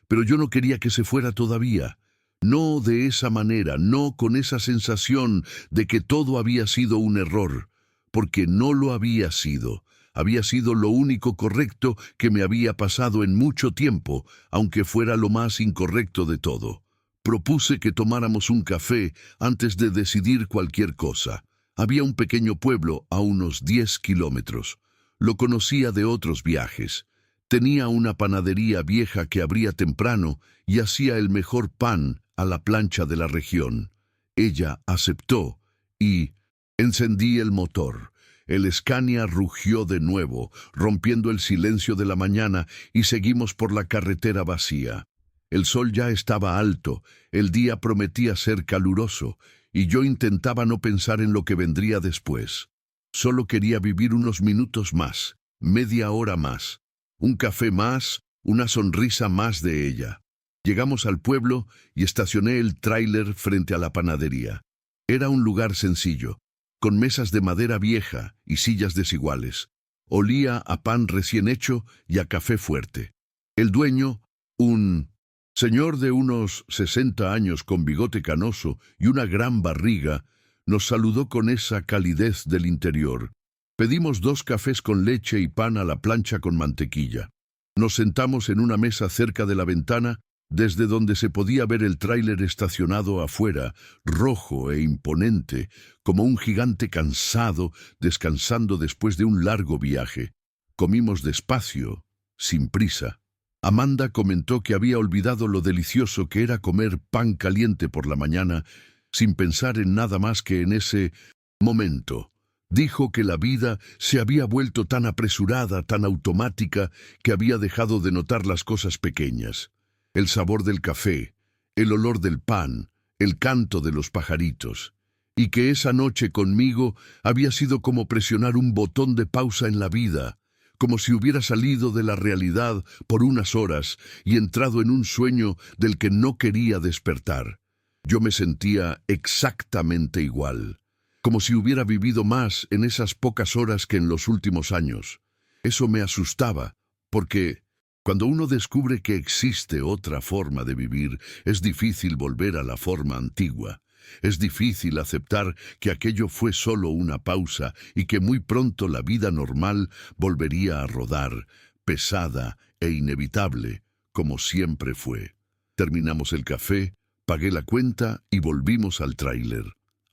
pero yo no quería que se fuera todavía. No de esa manera, no con esa sensación de que todo había sido un error, porque no lo había sido. Había sido lo único correcto que me había pasado en mucho tiempo, aunque fuera lo más incorrecto de todo. Propuse que tomáramos un café antes de decidir cualquier cosa. Había un pequeño pueblo a unos 10 kilómetros. Lo conocía de otros viajes. Tenía una panadería vieja que abría temprano y hacía el mejor pan a la plancha de la región. Ella aceptó y encendí el motor. El Scania rugió de nuevo, rompiendo el silencio de la mañana, y seguimos por la carretera vacía. El sol ya estaba alto, el día prometía ser caluroso, y yo intentaba no pensar en lo que vendría después. Solo quería vivir unos minutos más, media hora más, un café más, una sonrisa más de ella. Llegamos al pueblo y estacioné el tráiler frente a la panadería. Era un lugar sencillo, con mesas de madera vieja y sillas desiguales. Olía a pan recién hecho y a café fuerte. El dueño, un señor de unos 60 años con bigote canoso y una gran barriga, nos saludó con esa calidez del interior. Pedimos 2 cafés con leche y pan a la plancha con mantequilla. Nos sentamos en una mesa cerca de la ventana, desde donde se podía ver el tráiler estacionado afuera, rojo e imponente, como un gigante cansado, descansando después de un largo viaje. Comimos despacio, sin prisa. Amanda comentó que había olvidado lo delicioso que era comer pan caliente por la mañana, sin pensar en nada más que en ese momento. Dijo que la vida se había vuelto tan apresurada, tan automática, que había dejado de notar las cosas pequeñas. El sabor del café, el olor del pan, el canto de los pajaritos. y que esa noche conmigo había sido como presionar un botón de pausa en la vida, como si hubiera salido de la realidad por unas horas y entrado en un sueño del que no quería despertar. Yo me sentía exactamente igual, como si hubiera vivido más en esas pocas horas que en los últimos años. Eso me asustaba, porque cuando uno descubre que existe otra forma de vivir, es difícil volver a la forma antigua. Es difícil aceptar que aquello fue solo una pausa y que muy pronto la vida normal volvería a rodar, pesada e inevitable, como siempre fue. Terminamos el café, pagué la cuenta y volvimos al tráiler.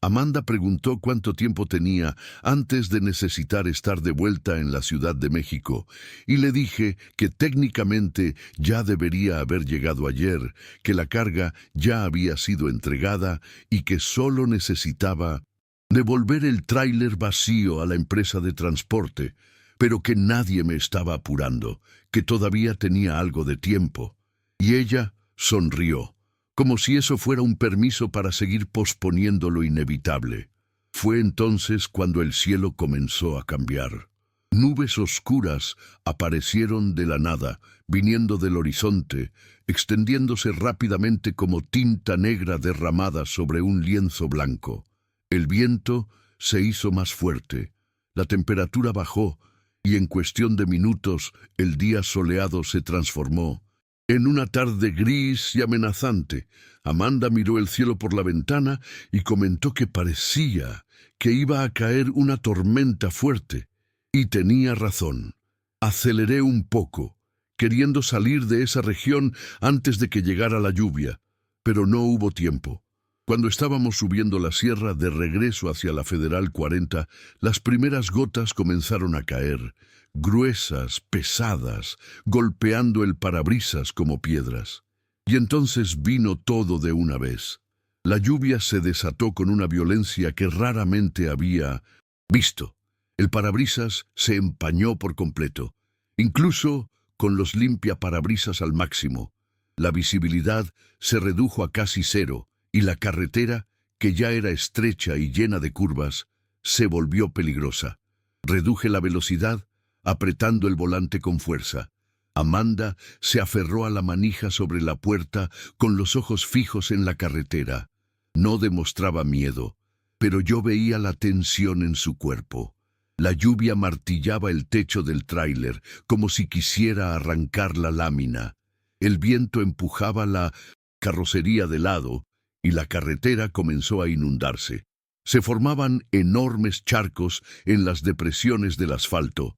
Amanda preguntó cuánto tiempo tenía antes de necesitar estar de vuelta en la Ciudad de México, y le dije que técnicamente ya debería haber llegado ayer, que la carga ya había sido entregada y que solo necesitaba devolver el tráiler vacío a la empresa de transporte, pero que nadie me estaba apurando, que todavía tenía algo de tiempo. Y ella sonrió, como si eso fuera un permiso para seguir posponiendo lo inevitable. Fue entonces cuando el cielo comenzó a cambiar. Nubes oscuras aparecieron de la nada, viniendo del horizonte, extendiéndose rápidamente como tinta negra derramada sobre un lienzo blanco. El viento se hizo más fuerte, la temperatura bajó, y en cuestión de minutos el día soleado se transformó en una tarde gris y amenazante. Amanda miró el cielo por la ventana y comentó que parecía que iba a caer una tormenta fuerte. Y tenía razón. Aceleré un poco, queriendo salir de esa región antes de que llegara la lluvia, pero no hubo tiempo. Cuando estábamos subiendo la sierra de regreso hacia la Federal 40, las primeras gotas comenzaron a caer, gruesas, pesadas, golpeando el parabrisas como piedras. Y entonces vino todo de una vez. La lluvia se desató con una violencia que raramente había visto. El parabrisas se empañó por completo, incluso con los limpiaparabrisas al máximo. La visibilidad se redujo a casi cero, y la carretera, que ya era estrecha y llena de curvas, se volvió peligrosa. Reduje la velocidad, apretando el volante con fuerza. Amanda se aferró a la manija sobre la puerta con los ojos fijos en la carretera. No demostraba miedo, pero yo veía la tensión en su cuerpo. La lluvia martillaba el techo del tráiler, como si quisiera arrancar la lámina. El viento empujaba la carrocería de lado, y la carretera comenzó a inundarse. Se formaban enormes charcos en las depresiones del asfalto.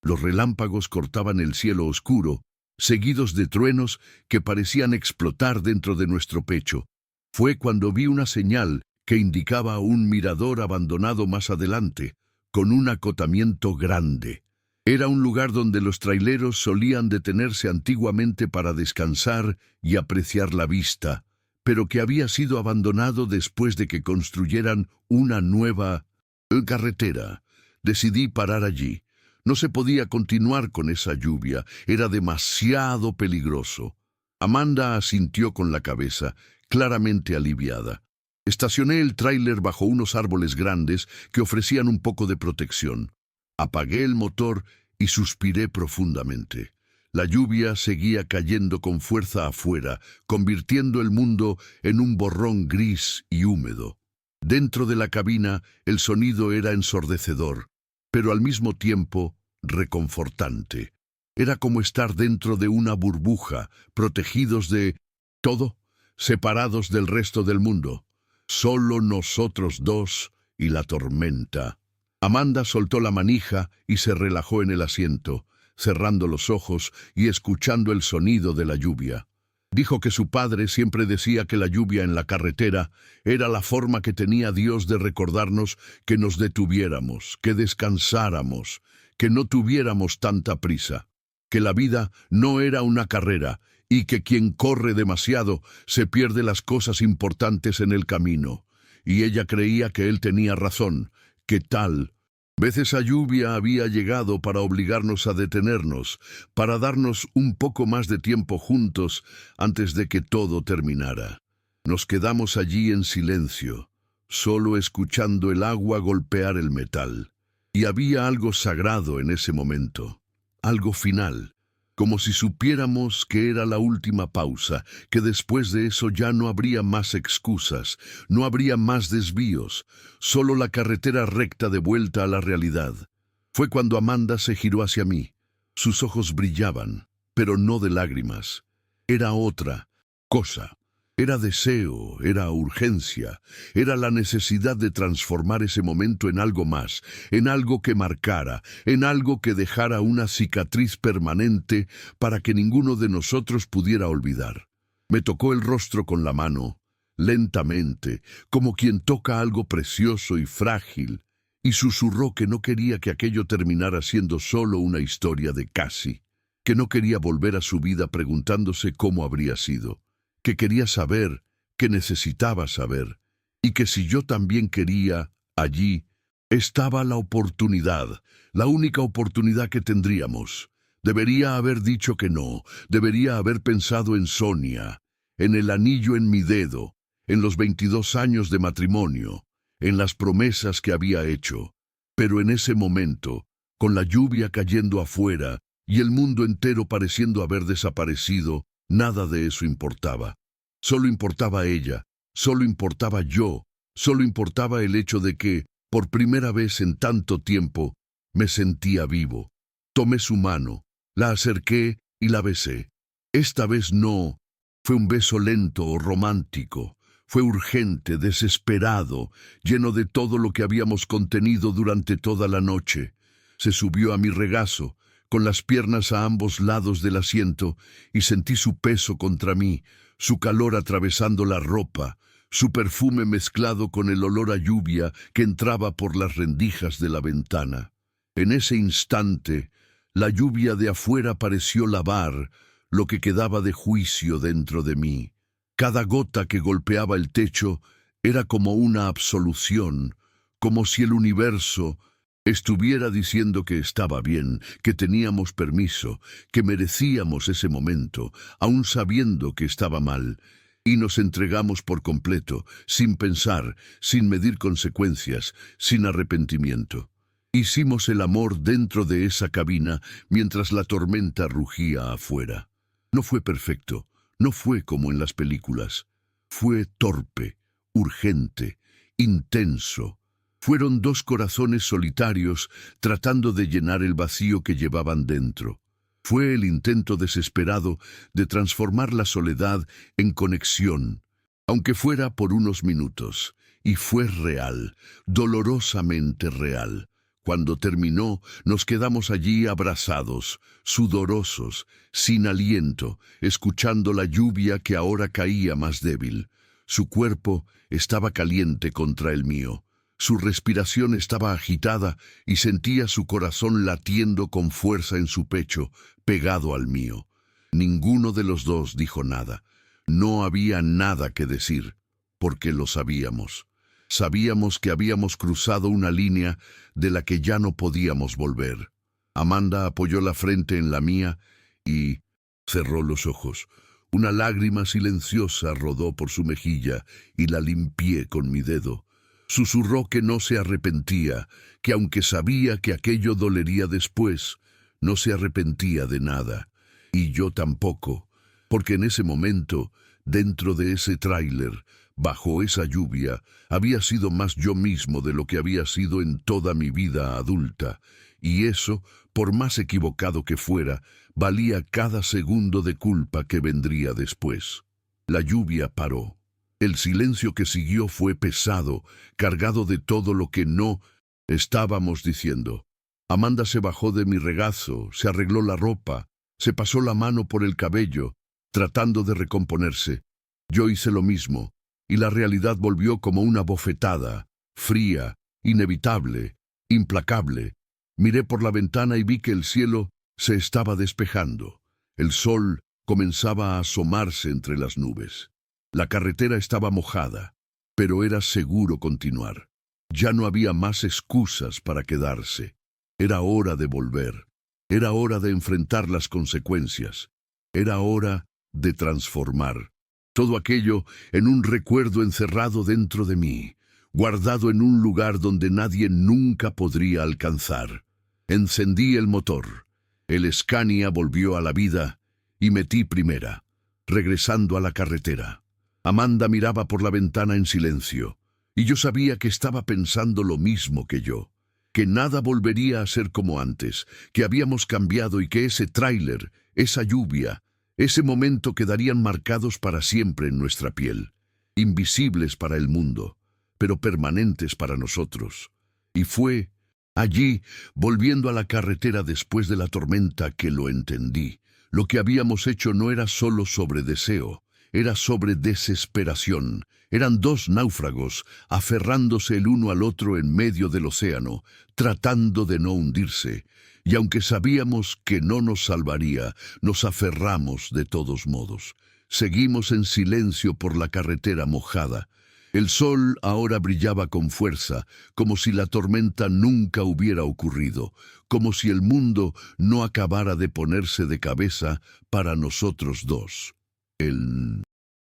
Los relámpagos cortaban el cielo oscuro, seguidos de truenos que parecían explotar dentro de nuestro pecho. Fue cuando vi una señal que indicaba un mirador abandonado más adelante, con un acotamiento grande. Era un lugar donde los traileros solían detenerse antiguamente para descansar y apreciar la vista, pero que había sido abandonado después de que construyeran una nueva carretera. Decidí parar allí. No se podía continuar con esa lluvia, era demasiado peligroso. Amanda asintió con la cabeza, claramente aliviada. Estacioné el tráiler bajo unos árboles grandes que ofrecían un poco de protección. Apagué el motor y suspiré profundamente. La lluvia seguía cayendo con fuerza afuera, convirtiendo el mundo en un borrón gris y húmedo. Dentro de la cabina el sonido era ensordecedor, pero al mismo tiempo reconfortante. Era como estar dentro de una burbuja, protegidos de todo, separados del resto del mundo. Solo nosotros dos y la tormenta. Amanda soltó la manija y se relajó en el asiento, cerrando los ojos y escuchando el sonido de la lluvia. Dijo que su padre siempre decía que la lluvia en la carretera era la forma que tenía Dios de recordarnos que nos detuviéramos, que descansáramos, que no tuviéramos tanta prisa, que la vida no era una carrera y que quien corre demasiado se pierde las cosas importantes en el camino. Y ella creía que él tenía razón, que tal vez esa lluvia había llegado para obligarnos a detenernos, para darnos un poco más de tiempo juntos antes de que todo terminara. Nos quedamos allí en silencio, solo escuchando el agua golpear el metal. Y había algo sagrado en ese momento, algo final, como si supiéramos que era la última pausa, que después de eso ya no habría más excusas, no habría más desvíos, solo la carretera recta de vuelta a la realidad. Fue cuando Amanda se giró hacia mí. Sus ojos brillaban, pero no de lágrimas. Era otra cosa. Era deseo, era urgencia, era la necesidad de transformar ese momento en algo más, en algo que marcara, en algo que dejara una cicatriz permanente para que ninguno de nosotros pudiera olvidar. Me tocó el rostro con la mano, lentamente, como quien toca algo precioso y frágil, y susurró que no quería que aquello terminara siendo solo una historia de Cassie, que no quería volver a su vida preguntándose cómo habría sido, que quería saber, que necesitaba saber, y que si yo también quería, allí estaba la oportunidad, la única oportunidad que tendríamos. Debería haber dicho que no, debería haber pensado en Sonia, en el anillo en mi dedo, en los 22 años de matrimonio, en las promesas que había hecho. Pero en ese momento, con la lluvia cayendo afuera y el mundo entero pareciendo haber desaparecido, nada de eso importaba. Solo importaba ella, solo importaba yo, solo importaba el hecho de que, por primera vez en tanto tiempo, me sentía vivo. Tomé su mano, la acerqué y la besé. Esta vez no fue un beso lento o romántico. Fue urgente, desesperado, lleno de todo lo que habíamos contenido durante toda la noche. Se subió a mi regazo, con las piernas a ambos lados del asiento, y sentí su peso contra mí, su calor atravesando la ropa, su perfume mezclado con el olor a lluvia que entraba por las rendijas de la ventana. En ese instante, la lluvia de afuera pareció lavar lo que quedaba de juicio dentro de mí. Cada gota que golpeaba el techo era como una absolución, como si el universo estuviera diciendo que estaba bien, que teníamos permiso, que merecíamos ese momento, aun sabiendo que estaba mal, y nos entregamos por completo, sin pensar, sin medir consecuencias, sin arrepentimiento. Hicimos el amor dentro de esa cabina mientras la tormenta rugía afuera. No fue perfecto, no fue como en las películas. Fue torpe, urgente, intenso. Fueron dos corazones solitarios tratando de llenar el vacío que llevaban dentro. Fue el intento desesperado de transformar la soledad en conexión, aunque fuera por unos minutos. Y fue real, dolorosamente real. Cuando terminó, nos quedamos allí abrazados, sudorosos, sin aliento, escuchando la lluvia que ahora caía más débil. Su cuerpo estaba caliente contra el mío. Su respiración estaba agitada y sentía su corazón latiendo con fuerza en su pecho, pegado al mío. Ninguno de los dos dijo nada. No había nada que decir, porque lo sabíamos. Sabíamos que habíamos cruzado una línea de la que ya no podíamos volver. Amanda apoyó la frente en la mía y cerró los ojos. Una lágrima silenciosa rodó por su mejilla y la limpié con mi dedo. Susurró que no se arrepentía, que aunque sabía que aquello dolería después, no se arrepentía de nada. Y yo tampoco, porque en ese momento, dentro de ese tráiler, bajo esa lluvia, había sido más yo mismo de lo que había sido en toda mi vida adulta, y eso, por más equivocado que fuera, valía cada segundo de culpa que vendría después. La lluvia paró. El silencio que siguió fue pesado, cargado de todo lo que no estábamos diciendo. Amanda se bajó de mi regazo, se arregló la ropa, se pasó la mano por el cabello, tratando de recomponerse. Yo hice lo mismo, y la realidad volvió como una bofetada, fría, inevitable, implacable. Miré por la ventana y vi que el cielo se estaba despejando. El sol comenzaba a asomarse entre las nubes. La carretera estaba mojada, pero era seguro continuar. Ya no había más excusas para quedarse. Era hora de volver. Era hora de enfrentar las consecuencias. Era hora de transformar. Todo aquello en un recuerdo encerrado dentro de mí. guardado en un lugar donde nadie nunca podría alcanzar. Encendí el motor. El Scania volvió a la vida y metí primera, regresando a la carretera. Amanda miraba por la ventana en silencio, y yo sabía que estaba pensando lo mismo que yo, que nada volvería a ser como antes, que habíamos cambiado y que ese tráiler, esa lluvia, ese momento quedarían marcados para siempre en nuestra piel, invisibles para el mundo, pero permanentes para nosotros. Y fue allí, volviendo a la carretera después de la tormenta, que lo entendí. Lo que habíamos hecho no era solo sobre deseo, era sobre desesperación. Eran dos náufragos, aferrándose el uno al otro en medio del océano, tratando de no hundirse. Y aunque sabíamos que no nos salvaría, nos aferramos de todos modos. Seguimos en silencio por la carretera mojada. El sol ahora brillaba con fuerza, como si la tormenta nunca hubiera ocurrido, como si el mundo no acabara de ponerse de cabeza para nosotros dos. El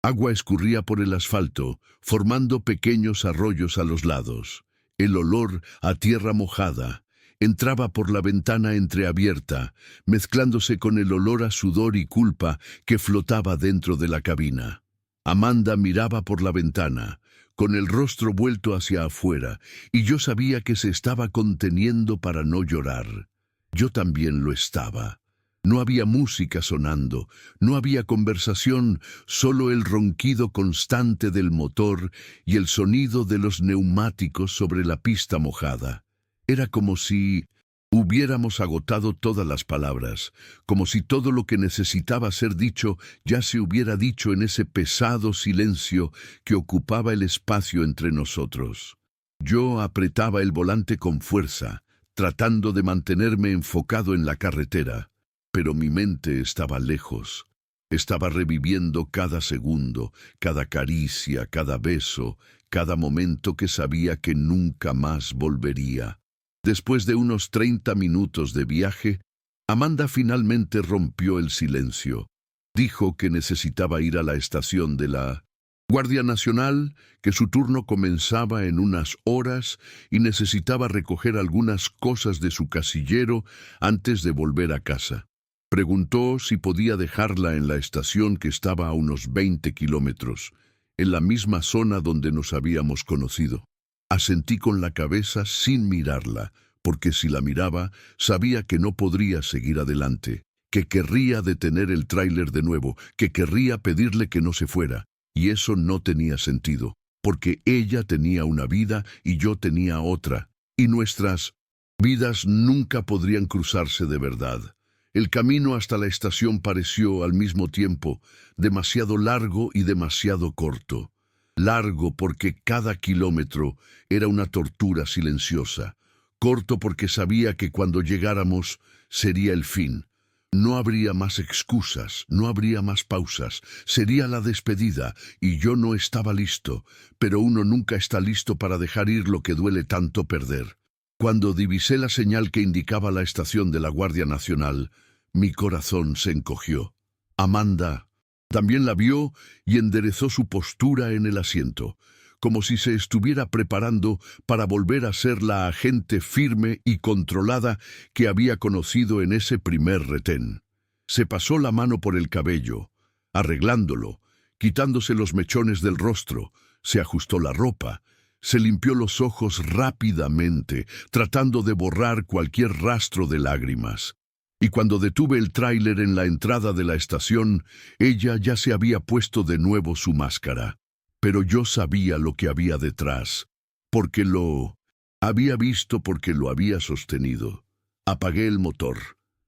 agua escurría por el asfalto, formando pequeños arroyos a los lados. El olor a tierra mojada entraba por la ventana entreabierta, mezclándose con el olor a sudor y culpa que flotaba dentro de la cabina. Amanda miraba por la ventana, con el rostro vuelto hacia afuera, y yo sabía que se estaba conteniendo para no llorar. Yo también lo estaba. No había música sonando, no había conversación, solo el ronquido constante del motor y el sonido de los neumáticos sobre la pista mojada. Era como si hubiéramos agotado todas las palabras, como si todo lo que necesitaba ser dicho ya se hubiera dicho en ese pesado silencio que ocupaba el espacio entre nosotros. Yo apretaba el volante con fuerza, tratando de mantenerme enfocado en la carretera, pero mi mente estaba lejos. Estaba reviviendo cada segundo, cada caricia, cada beso, cada momento que sabía que nunca más volvería. Después de unos 30 minutos de viaje, Amanda finalmente rompió el silencio. Dijo que necesitaba ir a la estación de la Guardia Nacional, que su turno comenzaba en unas horas y necesitaba recoger algunas cosas de su casillero antes de volver a casa. Preguntó si podía dejarla en la estación, que estaba a unos 20 kilómetros, en la misma zona donde nos habíamos conocido. Asentí con la cabeza sin mirarla, porque si la miraba, sabía que no podría seguir adelante, que querría detener el tráiler de nuevo, que querría pedirle que no se fuera, y eso no tenía sentido, porque ella tenía una vida y yo tenía otra, y nuestras vidas nunca podrían cruzarse de verdad. El camino hasta la estación pareció, al mismo tiempo, demasiado largo y demasiado corto. Largo porque cada kilómetro era una tortura silenciosa. Corto porque sabía que cuando llegáramos sería el fin. No habría más excusas, no habría más pausas. Sería la despedida y yo no estaba listo, pero uno nunca está listo para dejar ir lo que duele tanto perder. Cuando divisé la señal que indicaba la estación de la Guardia Nacional, mi corazón se encogió. Amanda también la vio y enderezó su postura en el asiento, como si se estuviera preparando para volver a ser la agente firme y controlada que había conocido en ese primer retén. Se pasó la mano por el cabello, arreglándolo, quitándose los mechones del rostro, se ajustó la ropa, se limpió los ojos rápidamente, tratando de borrar cualquier rastro de lágrimas. Y cuando detuve el tráiler en la entrada de la estación, ella ya se había puesto de nuevo su máscara. Pero yo sabía lo que había detrás, porque lo había visto, porque lo había sostenido. Apagué el motor.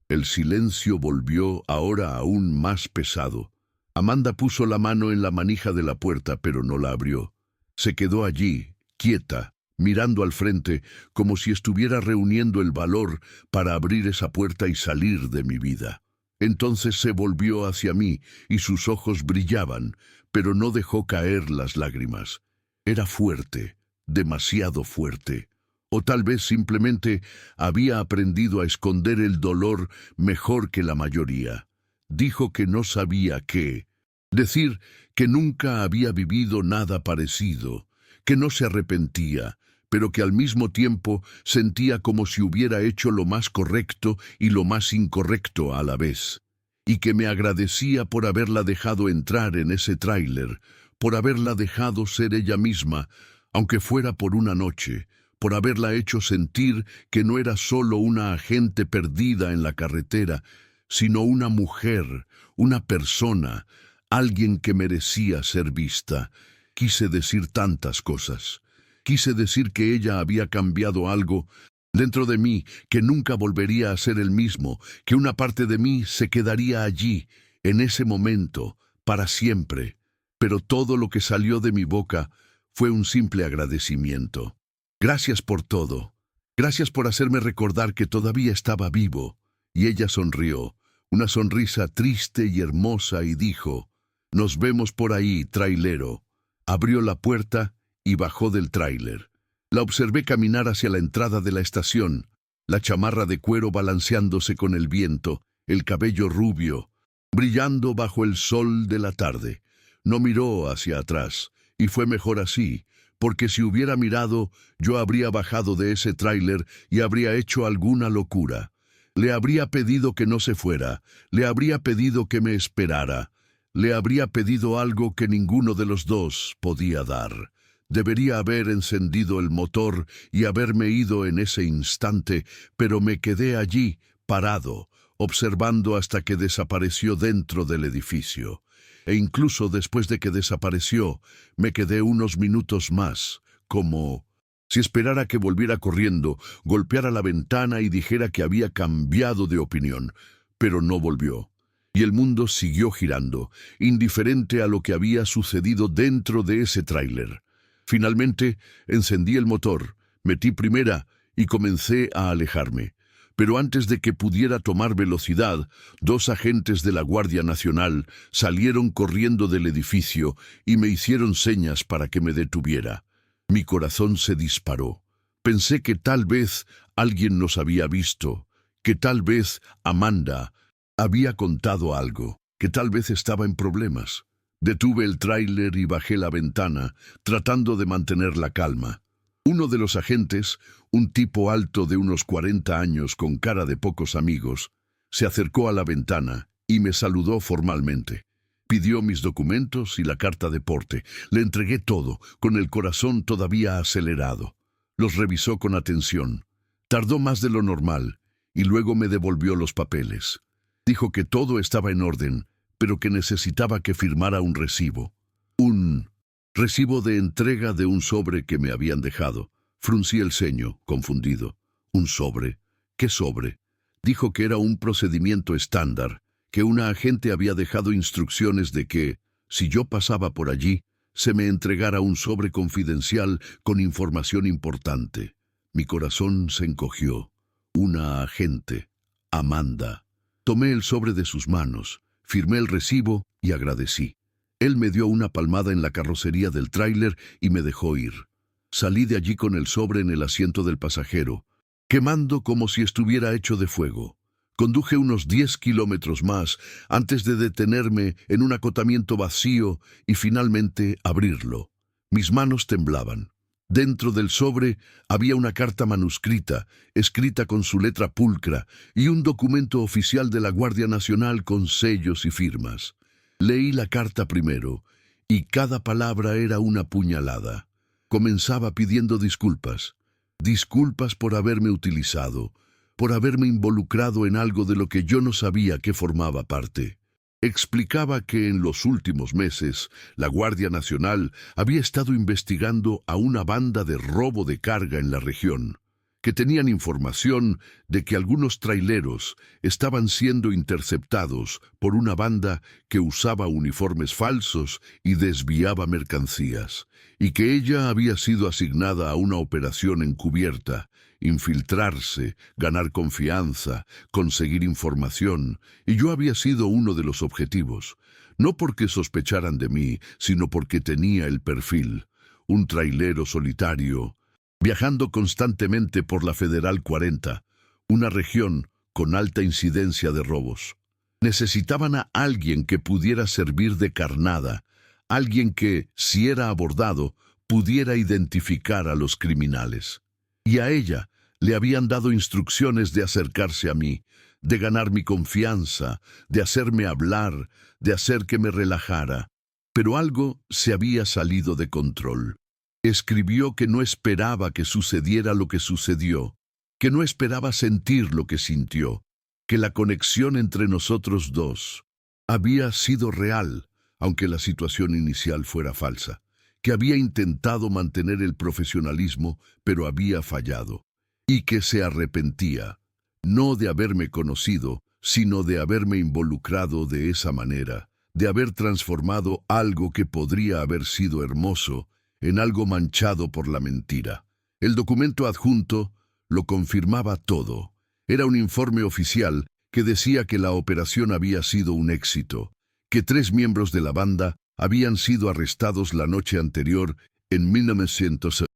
El silencio volvió, ahora aún más pesado. Amanda puso la mano en la manija de la puerta, pero no la abrió. Se quedó allí, quieta, mirando al frente, como si estuviera reuniendo el valor para abrir esa puerta y salir de mi vida. Entonces se volvió hacia mí y sus ojos brillaban, pero no dejó caer las lágrimas. Era fuerte, demasiado fuerte. O tal vez simplemente había aprendido a esconder el dolor mejor que la mayoría. Dijo que no sabía qué. Decir que nunca había vivido nada parecido, que no se arrepentía, pero que al mismo tiempo sentía como si hubiera hecho lo más correcto y lo más incorrecto a la vez, y que me agradecía por haberla dejado entrar en ese tráiler, por haberla dejado ser ella misma, aunque fuera por una noche, por haberla hecho sentir que no era solo una agente perdida en la carretera, sino una mujer, una persona, alguien que merecía ser vista. Quise decir tantas cosas. Quise decir que ella había cambiado algo dentro de mí, que nunca volvería a ser el mismo, que una parte de mí se quedaría allí, en ese momento, para siempre. Pero todo lo que salió de mi boca fue un simple agradecimiento. Gracias por todo. Gracias por hacerme recordar que todavía estaba vivo. Y ella sonrió, una sonrisa triste y hermosa, y dijo: «Nos vemos por ahí, trailero». Abrió la puerta y bajó del tráiler. La observé caminar hacia la entrada de la estación, la chamarra de cuero balanceándose con el viento, el cabello rubio, brillando bajo el sol de la tarde. No miró hacia atrás, y fue mejor así, porque si hubiera mirado, yo habría bajado de ese tráiler y habría hecho alguna locura. Le habría pedido que no se fuera, le habría pedido que me esperara, le habría pedido algo que ninguno de los dos podía dar. Debería haber encendido el motor y haberme ido en ese instante, pero me quedé allí, parado, observando hasta que desapareció dentro del edificio. E incluso después de que desapareció, me quedé unos minutos más, como si esperara que volviera corriendo, golpeara la ventana y dijera que había cambiado de opinión. Pero no volvió. Y el mundo siguió girando, indiferente a lo que había sucedido dentro de ese tráiler. Finalmente, encendí el motor, metí primera y comencé a alejarme. Pero antes de que pudiera tomar velocidad, 2 agentes de la Guardia Nacional salieron corriendo del edificio y me hicieron señas para que me detuviera. Mi corazón se disparó. Pensé que tal vez alguien nos había visto, que tal vez Amanda había contado algo, que tal vez estaba en problemas. Detuve el tráiler y bajé la ventana, tratando de mantener la calma. Uno de los agentes, un tipo alto de unos 40 años con cara de pocos amigos, se acercó a la ventana y me saludó formalmente. Pidió mis documentos y la carta de porte. Le entregué todo, con el corazón todavía acelerado. Los revisó con atención. Tardó más de lo normal y luego me devolvió los papeles. Dijo que todo estaba en orden, pero que necesitaba que firmara un recibo. Un recibo de entrega de un sobre que me habían dejado. Fruncí el ceño, confundido. ¿Un sobre? ¿Qué sobre? Dijo que era un procedimiento estándar, que una agente había dejado instrucciones de que, si yo pasaba por allí, se me entregara un sobre confidencial con información importante. Mi corazón se encogió. Una agente. Amanda. Tomé el sobre de sus manos, firmé el recibo y agradecí. Él me dio una palmada en la carrocería del tráiler y me dejó ir. Salí de allí con el sobre en el asiento del pasajero, quemando como si estuviera hecho de fuego. Conduje unos 10 kilómetros más antes de detenerme en un acotamiento vacío y finalmente abrirlo. Mis manos temblaban. Dentro del sobre había una carta manuscrita, escrita con su letra pulcra, y un documento oficial de la Guardia Nacional con sellos y firmas. Leí la carta primero, y cada palabra era una puñalada. Comenzaba pidiendo disculpas. Disculpas por haberme utilizado, por haberme involucrado en algo de lo que yo no sabía que formaba parte. Explicaba que en los últimos meses la Guardia Nacional había estado investigando a una banda de robo de carga en la región, que tenían información de que algunos traileros estaban siendo interceptados por una banda que usaba uniformes falsos y desviaba mercancías, y que ella había sido asignada a una operación encubierta, infiltrarse, ganar confianza, conseguir información, y yo había sido uno de los objetivos, no porque sospecharan de mí, sino porque tenía el perfil, un trailero solitario, viajando constantemente por la Federal 40, una región con alta incidencia de robos. Necesitaban a alguien que pudiera servir de carnada, alguien que, si era abordado, pudiera identificar a los criminales. Y a ella le habían dado instrucciones de acercarse a mí, de ganar mi confianza, de hacerme hablar, de hacer que me relajara. Pero algo se había salido de control. Escribió que no esperaba que sucediera lo que sucedió, que no esperaba sentir lo que sintió, que la conexión entre nosotros dos había sido real, aunque la situación inicial fuera falsa, que había intentado mantener el profesionalismo, pero había fallado, y que se arrepentía, no de haberme conocido, sino de haberme involucrado de esa manera, de haber transformado algo que podría haber sido hermoso en algo manchado por la mentira. El documento adjunto lo confirmaba todo. Era un informe oficial que decía que la operación había sido un éxito, que 3 miembros de la banda habían sido arrestados la noche anterior en 1900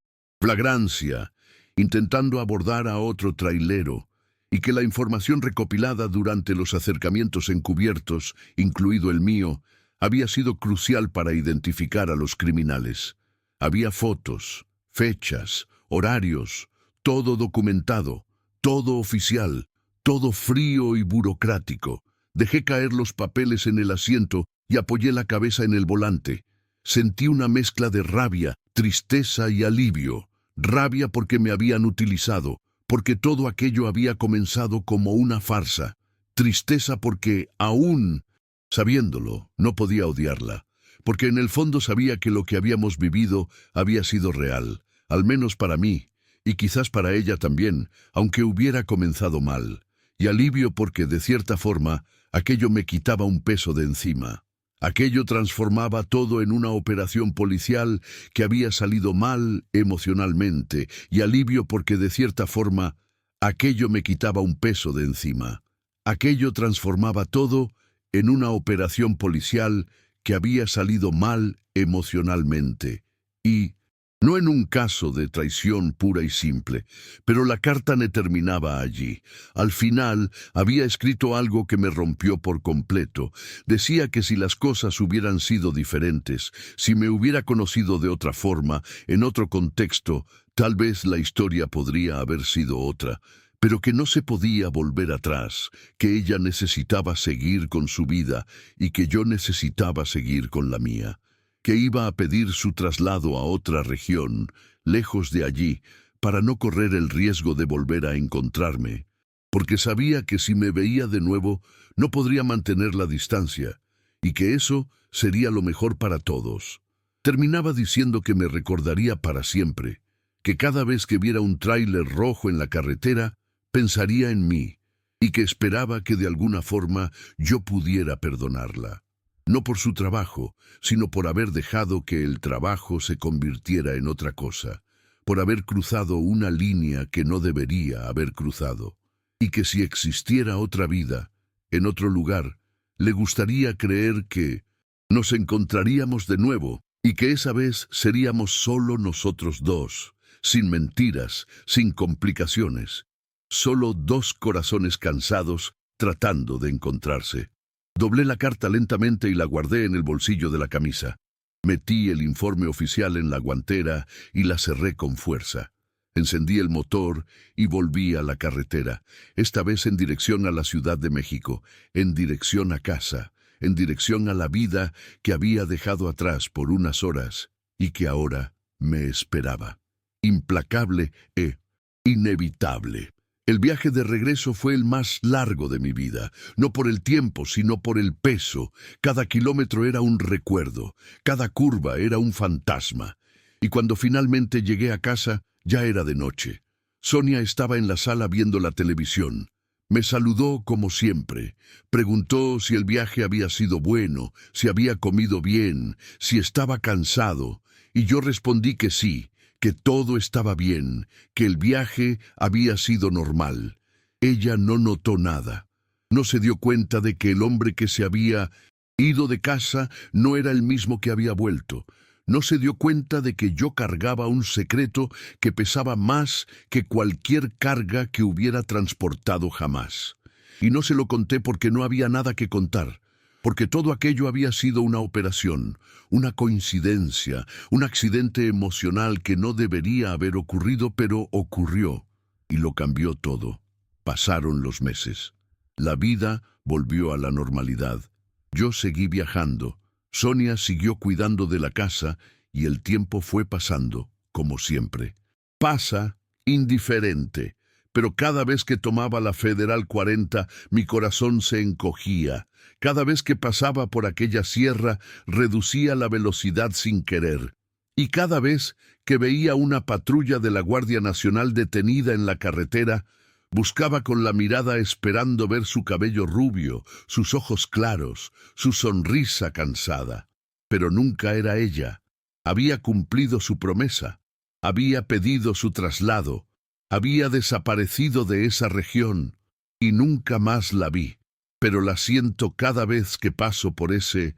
flagrancia, intentando abordar a otro trailero, y que la información recopilada durante los acercamientos encubiertos, incluido el mío, había sido crucial para identificar a los criminales. Había fotos, fechas, horarios, todo documentado, todo oficial, todo frío y burocrático. Dejé caer los papeles en el asiento y apoyé la cabeza en el volante. Sentí una mezcla de rabia, tristeza y alivio. Rabia porque me habían utilizado, porque todo aquello había comenzado como una farsa. Tristeza porque, aún sabiéndolo, no podía odiarla, porque en el fondo sabía que lo que habíamos vivido había sido real, al menos para mí, y quizás para ella también, aunque hubiera comenzado mal. Y alivio porque, de cierta forma, aquello me quitaba un peso de encima. Aquello transformaba todo en una operación policial que había salido mal emocionalmente, y alivio porque, de cierta forma, aquello me quitaba un peso de encima. Aquello transformaba todo en una operación policial que había salido mal emocionalmente, y no en un caso de traición pura y simple, pero la carta no terminaba allí. Al final había escrito algo que me rompió por completo. Decía que si las cosas hubieran sido diferentes, si me hubiera conocido de otra forma, en otro contexto, tal vez la historia podría haber sido otra, pero que no se podía volver atrás, que ella necesitaba seguir con su vida y que yo necesitaba seguir con la mía, que iba a pedir su traslado a otra región, lejos de allí, para no correr el riesgo de volver a encontrarme, porque sabía que si me veía de nuevo no podría mantener la distancia, y que eso sería lo mejor para todos. Terminaba diciendo que me recordaría para siempre, que cada vez que viera un tráiler rojo en la carretera, pensaría en mí, y que esperaba que de alguna forma yo pudiera perdonarla. No por su trabajo, sino por haber dejado que el trabajo se convirtiera en otra cosa, por haber cruzado una línea que no debería haber cruzado, y que si existiera otra vida, en otro lugar, le gustaría creer que nos encontraríamos de nuevo, y que esa vez seríamos solo nosotros dos, sin mentiras, sin complicaciones, solo 2 corazones cansados tratando de encontrarse. Doblé la carta lentamente y la guardé en el bolsillo de la camisa. Metí el informe oficial en la guantera y la cerré con fuerza. Encendí el motor y volví a la carretera, esta vez en dirección a la Ciudad de México, en dirección a casa, en dirección a la vida que había dejado atrás por unas horas y que ahora me esperaba. Implacable e inevitable. El viaje de regreso fue el más largo de mi vida, no por el tiempo, sino por el peso. Cada kilómetro era un recuerdo, cada curva era un fantasma. Y cuando finalmente llegué a casa, ya era de noche. Sonia estaba en la sala viendo la televisión. Me saludó como siempre. Preguntó si el viaje había sido bueno, si había comido bien, si estaba cansado. Y yo respondí que sí, que todo estaba bien, que el viaje había sido normal. Ella no notó nada. No se dio cuenta de que el hombre que se había ido de casa no era el mismo que había vuelto. No se dio cuenta de que yo cargaba un secreto que pesaba más que cualquier carga que hubiera transportado jamás. Y no se lo conté porque no había nada que contar, porque todo aquello había sido una operación, una coincidencia, un accidente emocional que no debería haber ocurrido, pero ocurrió, y lo cambió todo. Pasaron los meses. La vida volvió a la normalidad. Yo seguí viajando. Sonia siguió cuidando de la casa y el tiempo fue pasando, como siempre. Pasa indiferente, pero cada vez que tomaba la Federal 40, mi corazón se encogía. Cada vez que pasaba por aquella sierra, reducía la velocidad sin querer. Y cada vez que veía una patrulla de la Guardia Nacional detenida en la carretera, buscaba con la mirada esperando ver su cabello rubio, sus ojos claros, su sonrisa cansada. Pero nunca era ella. Había cumplido su promesa. Había pedido su traslado. Había desaparecido de esa región y nunca más la vi. Pero la siento cada vez que paso por ese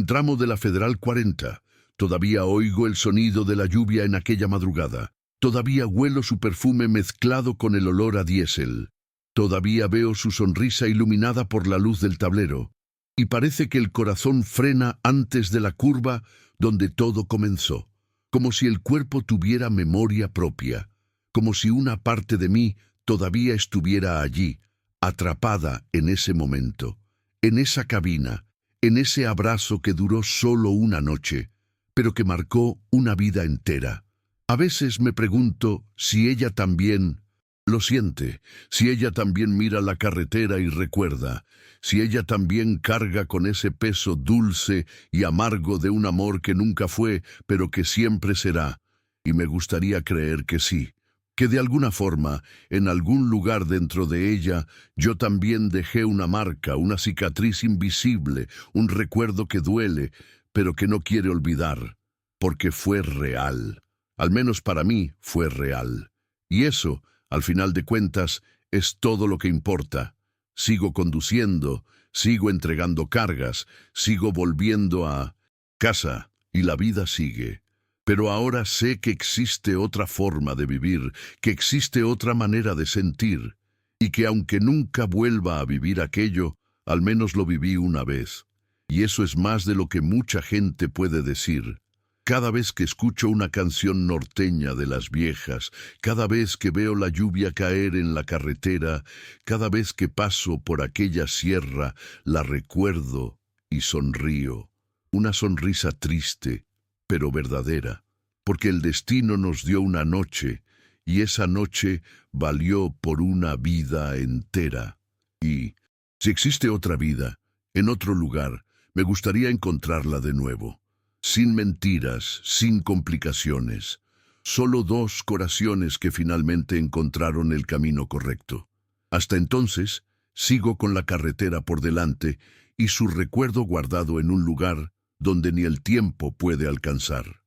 tramo de la Federal 40. Todavía oigo el sonido de la lluvia en aquella madrugada. Todavía huelo su perfume mezclado con el olor a diésel. Todavía veo su sonrisa iluminada por la luz del tablero. Y parece que el corazón frena antes de la curva donde todo comenzó. Como si el cuerpo tuviera memoria propia. Como si una parte de mí todavía estuviera allí, atrapada en ese momento, en esa cabina, en ese abrazo que duró solo una noche, pero que marcó una vida entera. A veces me pregunto si ella también lo siente, si ella también mira la carretera y recuerda, si ella también carga con ese peso dulce y amargo de un amor que nunca fue, pero que siempre será. Y me gustaría creer que sí, que de alguna forma, en algún lugar dentro de ella, yo también dejé una marca, una cicatriz invisible, un recuerdo que duele, pero que no quiere olvidar, porque fue real. Al menos para mí fue real. Y eso, al final de cuentas, es todo lo que importa. Sigo conduciendo, sigo entregando cargas, sigo volviendo a casa, y la vida sigue. Pero ahora sé que existe otra forma de vivir, que existe otra manera de sentir, y que aunque nunca vuelva a vivir aquello, al menos lo viví una vez. Y eso es más de lo que mucha gente puede decir. Cada vez que escucho una canción norteña de las viejas, cada vez que veo la lluvia caer en la carretera, cada vez que paso por aquella sierra, la recuerdo y sonrío. Una sonrisa triste, pero verdadera, porque el destino nos dio una noche, y esa noche valió por una vida entera. Y, si existe otra vida, en otro lugar, me gustaría encontrarla de nuevo. Sin mentiras, sin complicaciones. Solo dos corazones que finalmente encontraron el camino correcto. Hasta entonces, sigo con la carretera por delante y su recuerdo guardado en un lugar donde ni el tiempo puede alcanzar.